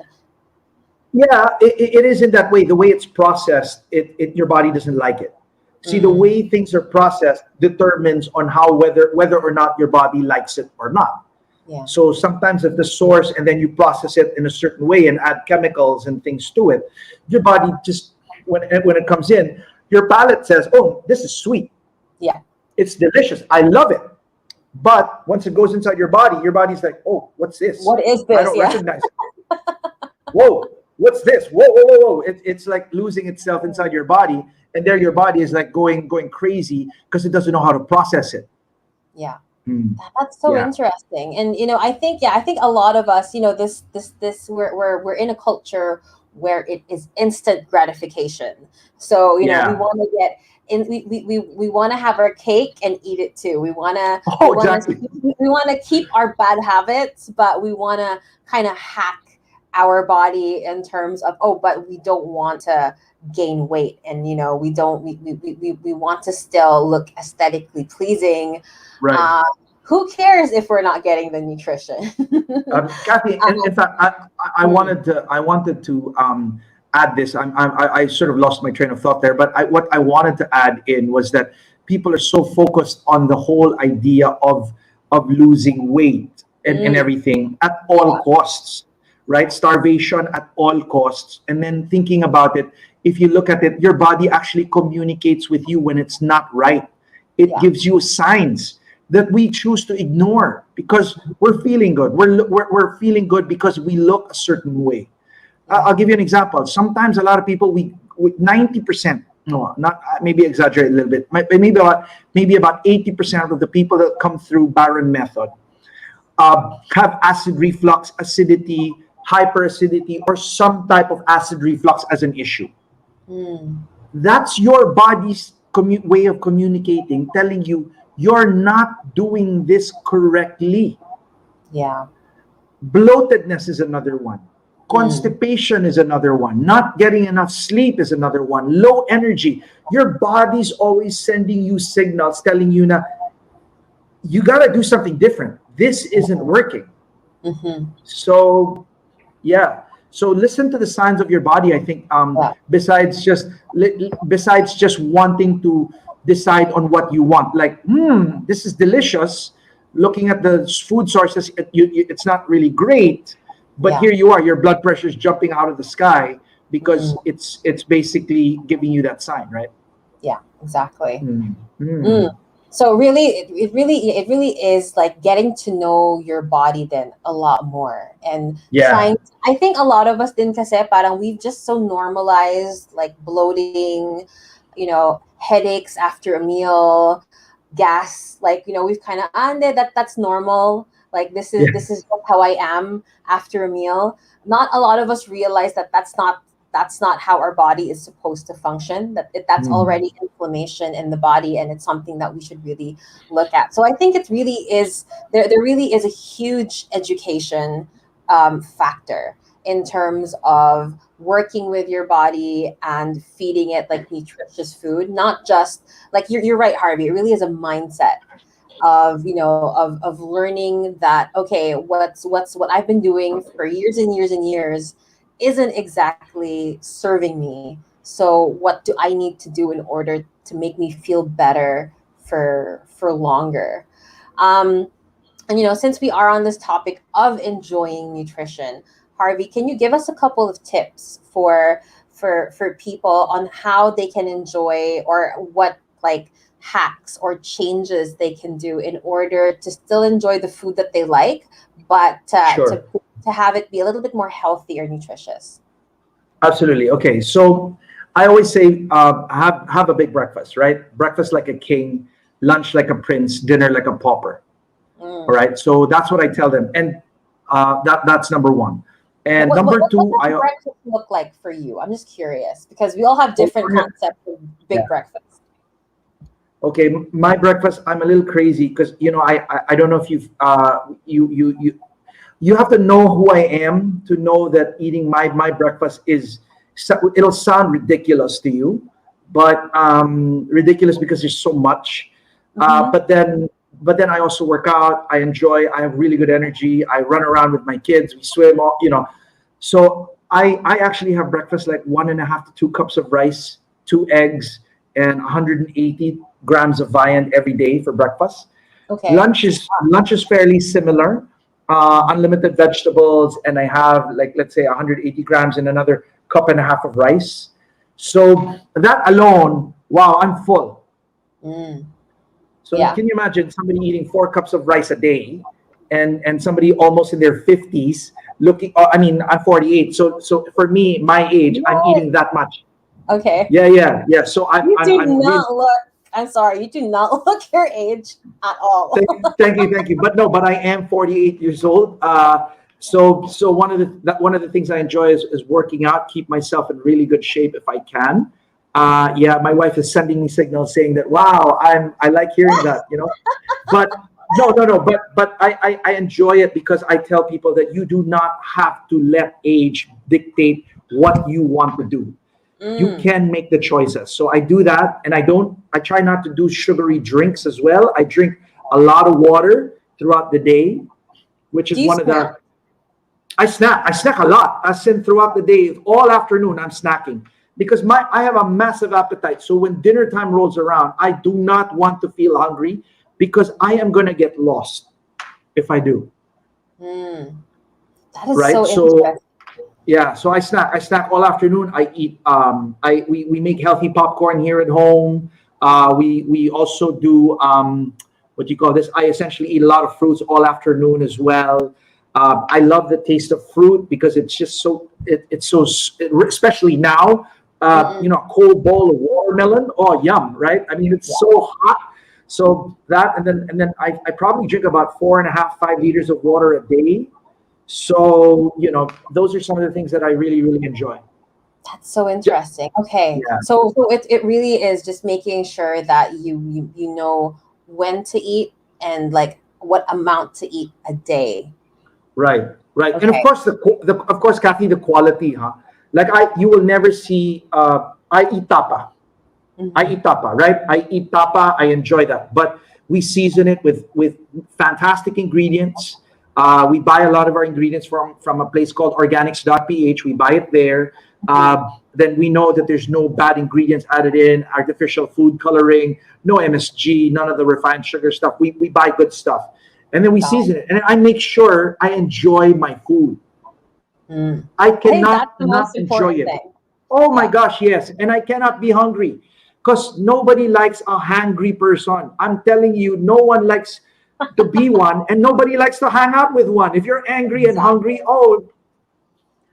Yeah, it is in that way. The way it's processed, your body doesn't like it. See, the Mm, way things are processed determines on how whether or not your body likes it or not. yeah, So sometimes if the source and then you process it in a certain way and add chemicals and things to it, your body just when it comes in, your palate says, "Oh, this is sweet. yeah. It's delicious. I love it." But once it goes inside your body's like, "Oh, what's this? What is I this? don't Yeah. recognize it. Whoa, what's this? Whoa, whoa, whoa, whoa!" It's like losing itself inside your body, and there your body is like going crazy because it doesn't know how to process it. Yeah. Hmm. That's so Yeah, interesting. And I think, yeah, I think a lot of us, this we're in a culture where it is instant gratification. So, we yeah. want to get in we want to have our cake and eat it too. Oh, exactly. We want to keep our bad habits, but we want to kind of hack our body in terms of, oh, but we don't want to gain weight, and we don't we want to still look aesthetically pleasing. Right. uh, who cares if we're not getting the nutrition? Kathy, in fact, Mm, I wanted to add this. I sort of lost my train of thought there, but what I wanted to add in was that people are so focused on the whole idea of losing weight and mm, everything at all yeah, costs, right? Starvation at all costs, and then thinking about it. If you look at it, your body actually communicates with you when it's not right. It yeah, gives you signs that we choose to ignore because we're feeling good. We're feeling good because we look a certain way. yeah, I'll give you an example. Sometimes a lot of people, we 90%, no, not maybe exaggerate a little bit, maybe about 80% of the people that come through Baron method have acid reflux, acidity, hyperacidity, or some type of acid reflux as an issue. mm, That's your body's way of communicating, telling you you're not doing this correctly. yeah, Bloatedness is another one. mm, Constipation is another one. Not getting enough sleep is another one. Low energy. Your body's always sending you signals telling you now you got to do something different. This isn't working. mm-hmm, So yeah. So listen to the signs of your body. I think yeah, besides just wanting to decide on what you want, like this is delicious. Looking at the food sources, it's not really great, but yeah, here you are. Your blood pressure is jumping out of the sky because mm, it's basically giving you that sign, right? yeah, exactly. Mm. Mm. Mm. So really, it really is like getting to know your body then a lot more, and Yeah. I think a lot of us din kasi parang we've just so normalized like bloating, headaches after a meal, gas, like, we've kind of, that's normal. Like Yeah. this is just how I am after a meal. Not a lot of us realize that that's not how our body is supposed to function, that's Mm. already inflammation in the body, and it's something that we should really look at. So I think it really is, there really is a huge education factor in terms of working with your body and feeding it like nutritious food, not just like, you're right, Harvey, it really is a mindset of learning that, okay, what I've been doing for years and years and years isn't exactly serving me. So what do I need to do in order to make me feel better for longer? And since we are on this topic of enjoying nutrition, Harvey, can you give us a couple of tips for people on how they can enjoy, or what like hacks or changes they can do in order to still enjoy the food that they like, but Sure. to have it be a little bit more healthy or nutritious? Absolutely. Okay. So I always say, have a big breakfast, right? Breakfast like a king, lunch like a prince, dinner like a pauper. All Mm. right. So that's what I tell them, and that's number one. And number What two, does breakfast look like for you? I'm just curious because we all have different concepts of yeah. big breakfast. Okay, my breakfast. I'm a little crazy because I don't know if you have to know who I am to know that eating my breakfast is, it'll sound ridiculous to you, but ridiculous because there's so much. Mm-hmm. But then I also work out. I enjoy. I have really good energy. I run around with my kids. We swim. So I actually have breakfast like 1.5 to 2 cups of rice, 2 eggs, and 180 grams of viand every day for breakfast. Okay. Lunch is fairly similar, unlimited vegetables, and I have like, let's say, 180 grams and another cup and a half of rice. So that alone, wow, I'm full. Mm. So Yeah. can you imagine somebody eating 4 cups of rice a day, and somebody almost in their 50s looking? I mean, I'm 48, so for me, my age, I'm What? eating that much. Okay. Yeah, yeah, yeah. So I'm You I'm do I'm really. not look. I'm sorry. You do not look your age at all. Thank you. But no, but I am 48 years old. So one of the things I enjoy is working out, keep myself in really good shape if I can. Yeah, my wife is sending me signals saying that, wow, I like hearing that, But no. But I enjoy it because I tell people that you do not have to let age dictate what you want to do. You Mm. can make the choices. So I do that, and I try not to do sugary drinks as well. I drink a lot of water throughout the day, which Do is you one of snack? the. I snack a lot. As in throughout the day, all afternoon I'm snacking because I have a massive appetite. So when dinner time rolls around, I do not want to feel hungry because I am gonna get lost if I do. Mm. That is Right? so So interesting. yeah, so I snack all afternoon. I eat we make healthy popcorn here at home. We also do what do you call this? I essentially eat a lot of fruits all afternoon as well. I love the taste of fruit because it's just it's so especially now, Mm-mm. a cold bowl of watermelon. Oh, yum, right? I mean, it's Yeah. so hot. So that, and then I probably drink about 4.5, 5 liters of water a day. So, those are some of the things that I really, really enjoy. That's so Yeah, interesting. Okay. yeah, So it really is just making sure that you know when to eat and like what amount to eat a day. right, right. And of Okay. course, of course, Kathy, the quality, huh? Like you will never see. I eat tapa. I Mm-hmm. eat tapa, right? I eat tapa. I enjoy that, but we season it with fantastic ingredients. We buy a lot of our ingredients from a place called organics.ph. We buy it there. Mm-hmm. Then we know that there's no bad ingredients added in, artificial food coloring, no MSG, none of the refined sugar stuff. We buy good stuff. And then we Got season it. And I make sure I enjoy my food. it. Mm. I I think cannot that's the not most enjoy important it. thing. Oh my Yeah. gosh, yes. And I cannot be hungry because nobody likes a hangry person. I'm telling you, no one likes to be one, and nobody likes to hang out with one. If you're angry and Exactly. hungry, oh,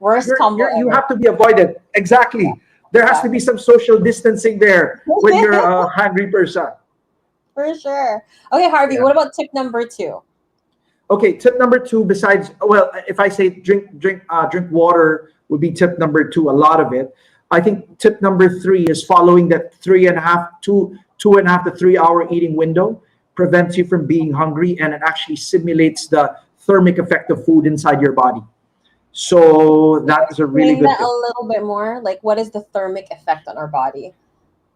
Worst combo you ever. have to be avoided. Yeah. Exactly. There has to be Exactly. some social distancing there when you're a hungry person. For sure. Okay, Harvey, Yeah. what about tip number two? Okay, tip number two, besides, well, if I say drink water would be tip number two, a lot of it. I think tip number three is following that 2.5 to 3 hour eating window prevents you from being hungry, and it actually simulates the thermic effect of food inside your body. So Can you that is a really explain good that a tip. little bit more? Like, what is the thermic effect on our body?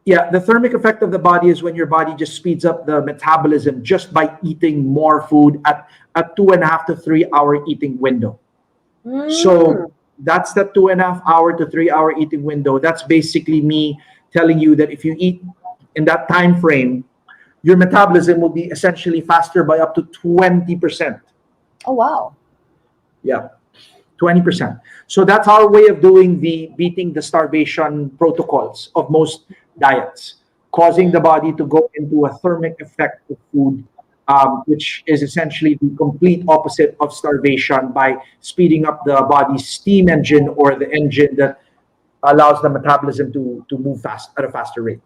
Yeah, the thermic effect of the body is when your body just speeds up the metabolism just by eating more food at a 2.5 to 3 hour eating window. Mm. So that's the 2.5 hour to 3 hour eating window. That's basically me telling you that if you eat in that time frame, your metabolism will be essentially faster by up to 20%. Oh, wow. Yeah. 20%. So that's our way of doing the beating the starvation protocols of most diets, causing the body to go into a thermic effect of food, which is essentially the complete opposite of starvation by speeding up the body's steam engine, or the engine that allows the metabolism to move fast at a faster rate.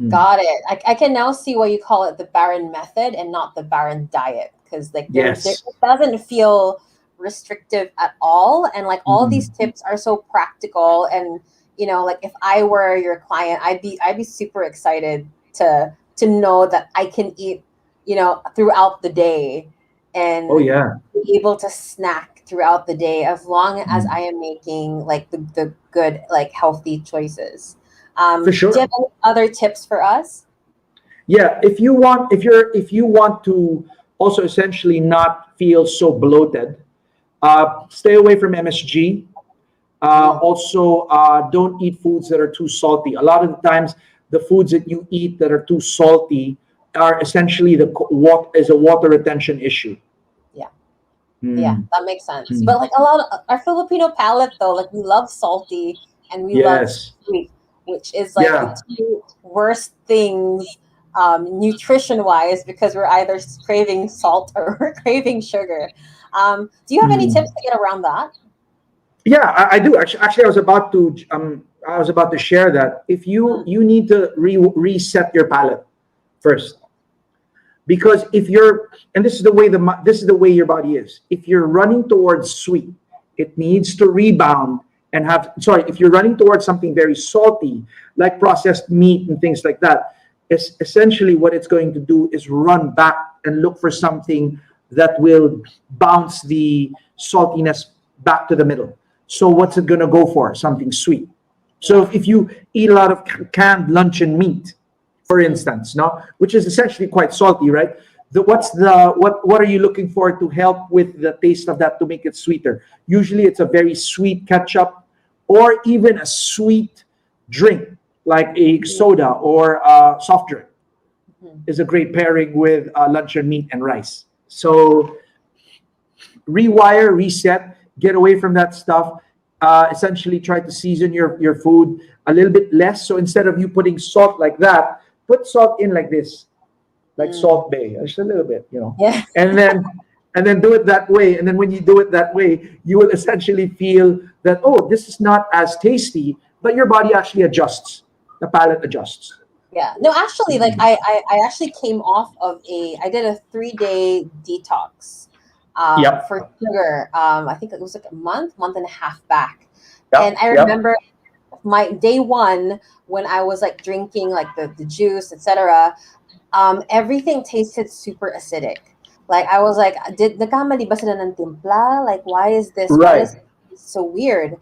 Got it. I can now see why you call it the Baron method and not the Baron diet, because like there Yes. it doesn't feel restrictive at all, and like all these tips are so practical. And like if I were your client, I'd be super excited to know that I can eat throughout the day, and Oh yeah. be able to snack throughout the day as long as I am making like the good, like healthy choices. For Do you have sure. any other tips for us? Yeah, if you want to also essentially not feel so bloated, stay away from MSG. Also, don't eat foods that are too salty. A lot of the times, the foods that you eat that are too salty are essentially what is a water retention issue. Yeah, yeah, Mm. that makes sense. Mm. But like a lot of our Filipino palate, though, like we love salty and we love Yes. sweet, which is like the Yeah. two worst things, nutrition wise, because we're either craving salt or we're craving sugar. Do you have any Mm. tips to get around that? Yeah, I do. Actually, I was about to share that if you need to reset your palate first, because if you're, and this is the way your body is. If you're running towards sweet, it needs to rebound and have, sorry, if you're running towards something very salty like processed meat and things like that, it's essentially what it's going to do is run back and look for something that will bounce the saltiness back to the middle. So what's it going to go for? Something sweet. So if you eat a lot of canned luncheon meat, for instance, no, which is essentially quite salty, right? What are you looking for to help with the taste of that to make it sweeter? Usually, it's a very sweet ketchup, or even a sweet drink like a soda or a soft drink is a great pairing with luncheon meat and rice. So rewire, reset, get away from that stuff. Essentially, try to season your food a little bit less. So instead of you putting salt like that, put salt in like this, like Salt Bay, just a little bit. Yeah. And then do it that way. And then when you do it that way, you will essentially feel that, oh, this is not as tasty, but your body actually adjusts. The palate adjusts. Yeah. No, actually, like I actually came off of I did a 3-day detox Yep. for sugar. I think it was like a month and a half back. And Yep. I Yep. remember my day one when I was like drinking like the juice, etc. Everything tasted super acidic. Like I was like, did nakamali ba sila ng timpla? Like why Right. does it taste so weird?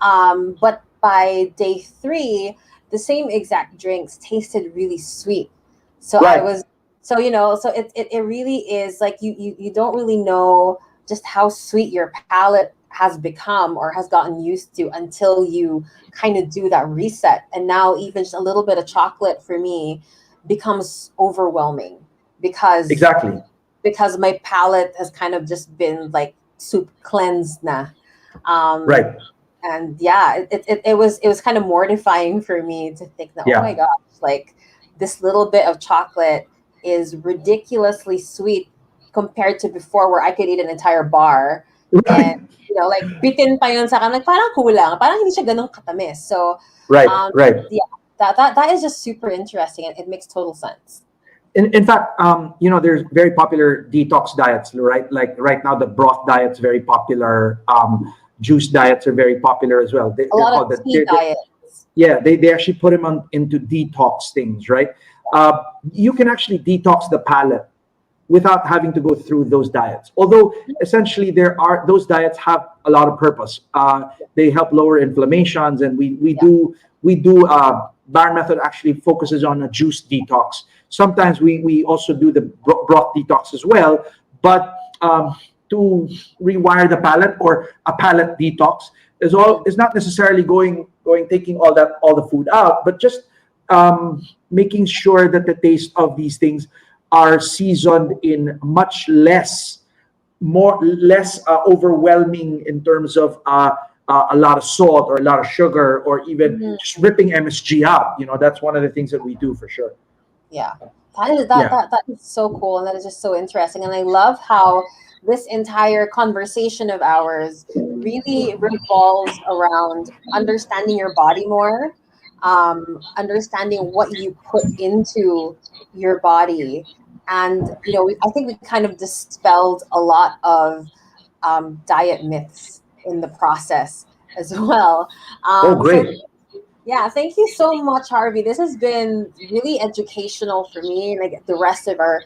But by day 3, the same exact drinks tasted really sweet. So I Right. was so it really is like you don't really know just how sweet your palate has become or has gotten used to until you kind of do that reset. And now even just a little bit of chocolate for me becomes overwhelming because Exactly. my palate has kind of just been like soup cleansed na. Um, Right. and yeah, it was kind of mortifying for me to think that, oh my Yeah. gosh, like this little bit of chocolate is ridiculously sweet compared to before where I could eat an entire bar. And Right. like bitin pa yun sa akin, like parang kulang, parang hindi siya ganun katamis. So Right. um Right. yeah, that is just super interesting, and it makes total sense. In fact, there's very popular detox diets, right? Like right now, the broth diet's very popular. Juice diets are very popular as well. A They're lot of called tea diets. yeah, they actually put them into detox things, right? You can actually detox the palate without having to go through those diets. Although essentially those diets have a lot of purpose. They help lower inflammations, and Yeah. we do Baron method actually focuses on a juice detox. Sometimes we also do the broth detox as well, but to rewire the palate, or a palate detox, is not necessarily taking all the food out, but just making sure that the taste of these things are seasoned in much less less overwhelming in terms of a lot of salt or a lot of sugar or even Mhm. just ripping MSG out. That's one of the things that we do for sure. Yeah, that is that Yeah. that that is so cool, and that is just so interesting. And I love how this entire conversation of ours really revolves around understanding your body more, understanding what you put into your body, and I think we kind of dispelled a lot of diet myths in the process as well. Oh, So great. yeah, thank you so much, Harvey. This has been really educational for me and like the rest of our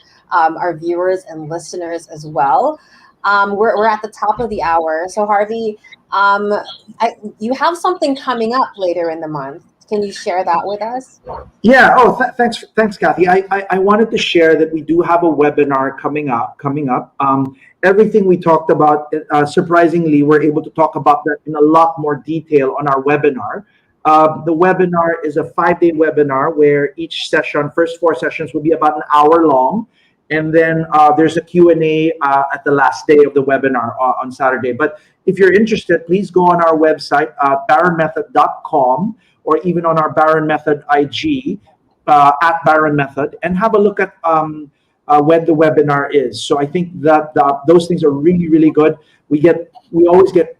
viewers and listeners as well. We're at the top of the hour, so Harvey, um, you have something coming up later in the month. Can you share that with us? Yeah. Oh, thanks, Kathy. I wanted to share that we do have a webinar coming up. Everything we talked about, surprisingly, we're able to talk about that in a lot more detail on our webinar. The webinar is a 5-day webinar where each session, first 4 sessions, will be about an hour long, and then there's a Q&A at the last day of the webinar on Saturday. But if you're interested, please go on our website, baronmethod.com, or even on our Baron Method IG, at Baron Method, and have a look at when the webinar is. So I think that those things are really, really good. We always get,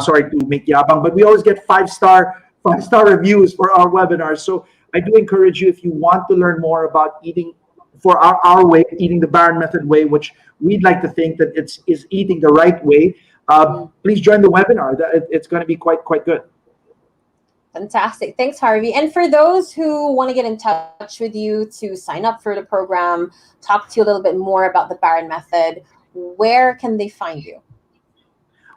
sorry to make yabang, but we always get five-star reviews for our webinars. So I do encourage you, if you want to learn more about eating for our way, eating the Baron Method way, which we'd like to think that is eating the right way, please join the webinar. It's going to be quite good. Fantastic. Thanks, Harvey. And for those who want to get in touch with you to sign up for the program, talk to you a little bit more about the Baron Method, where can they find you?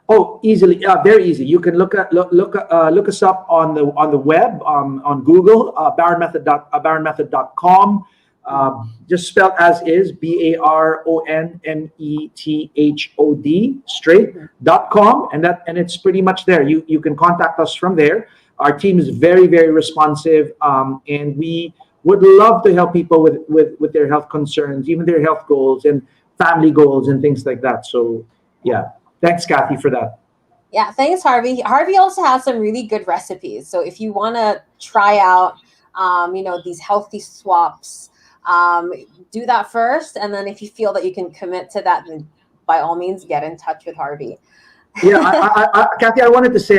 Oh, easily, very easy. You can look us up on the web, on Google, baronmethod.com. Just spelled as is, BARONMETHOD, straight.com, and it's pretty much there. You can contact us from there. Our team is very, very responsive, and we would love to help people with their health concerns, even their health goals and family goals and things like that. So yeah, thanks, Kathy, for that. Yeah, thanks, Harvey. Harvey also has some really good recipes. So if you want to try out, these healthy swaps, um, do that first. And then if you feel that you can commit to that, then by all means, get in touch with Harvey. Yeah, Kathy, I wanted to say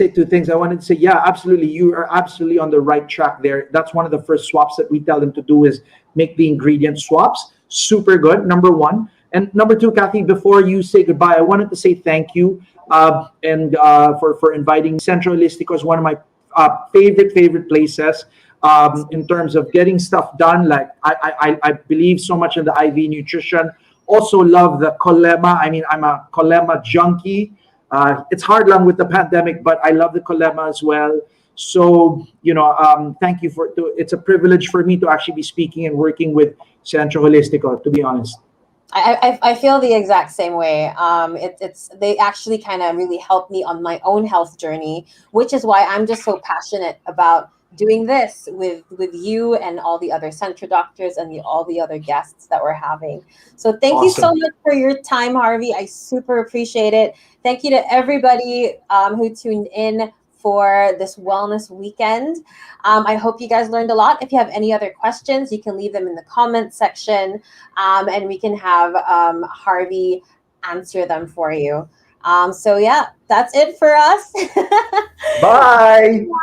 2 things. I wanted to say, yeah, absolutely, you are absolutely on the right track there. That's one of the first swaps that we tell them to do, is make the ingredient swaps. Super good, number one. And number two, Kathy, before you say goodbye, I wanted to say thank you, and for inviting me. Centro Holistico is one of my favorite places, in terms of getting stuff done. Like I believe so much in the IV nutrition. Also love the Kolema. I mean, I'm a Kolema junkie. It's hard long with the pandemic, but I love the Kolema as well. So, thank you it's a privilege for me to actually be speaking and working with Centro Holistico, to be honest. I feel the exact same way. It's they actually kind of really helped me on my own health journey, which is why I'm just so passionate about doing this with you and all the other Centra doctors and all the other guests that we're having. So thank you so Awesome. much for your time, Harvey. I super appreciate it. Thank you to everybody who tuned in for this wellness weekend. I hope you guys learned a lot. If you have any other questions, you can leave them in the comment section, and we can have Harvey answer them for you. So yeah, that's it for us. Bye.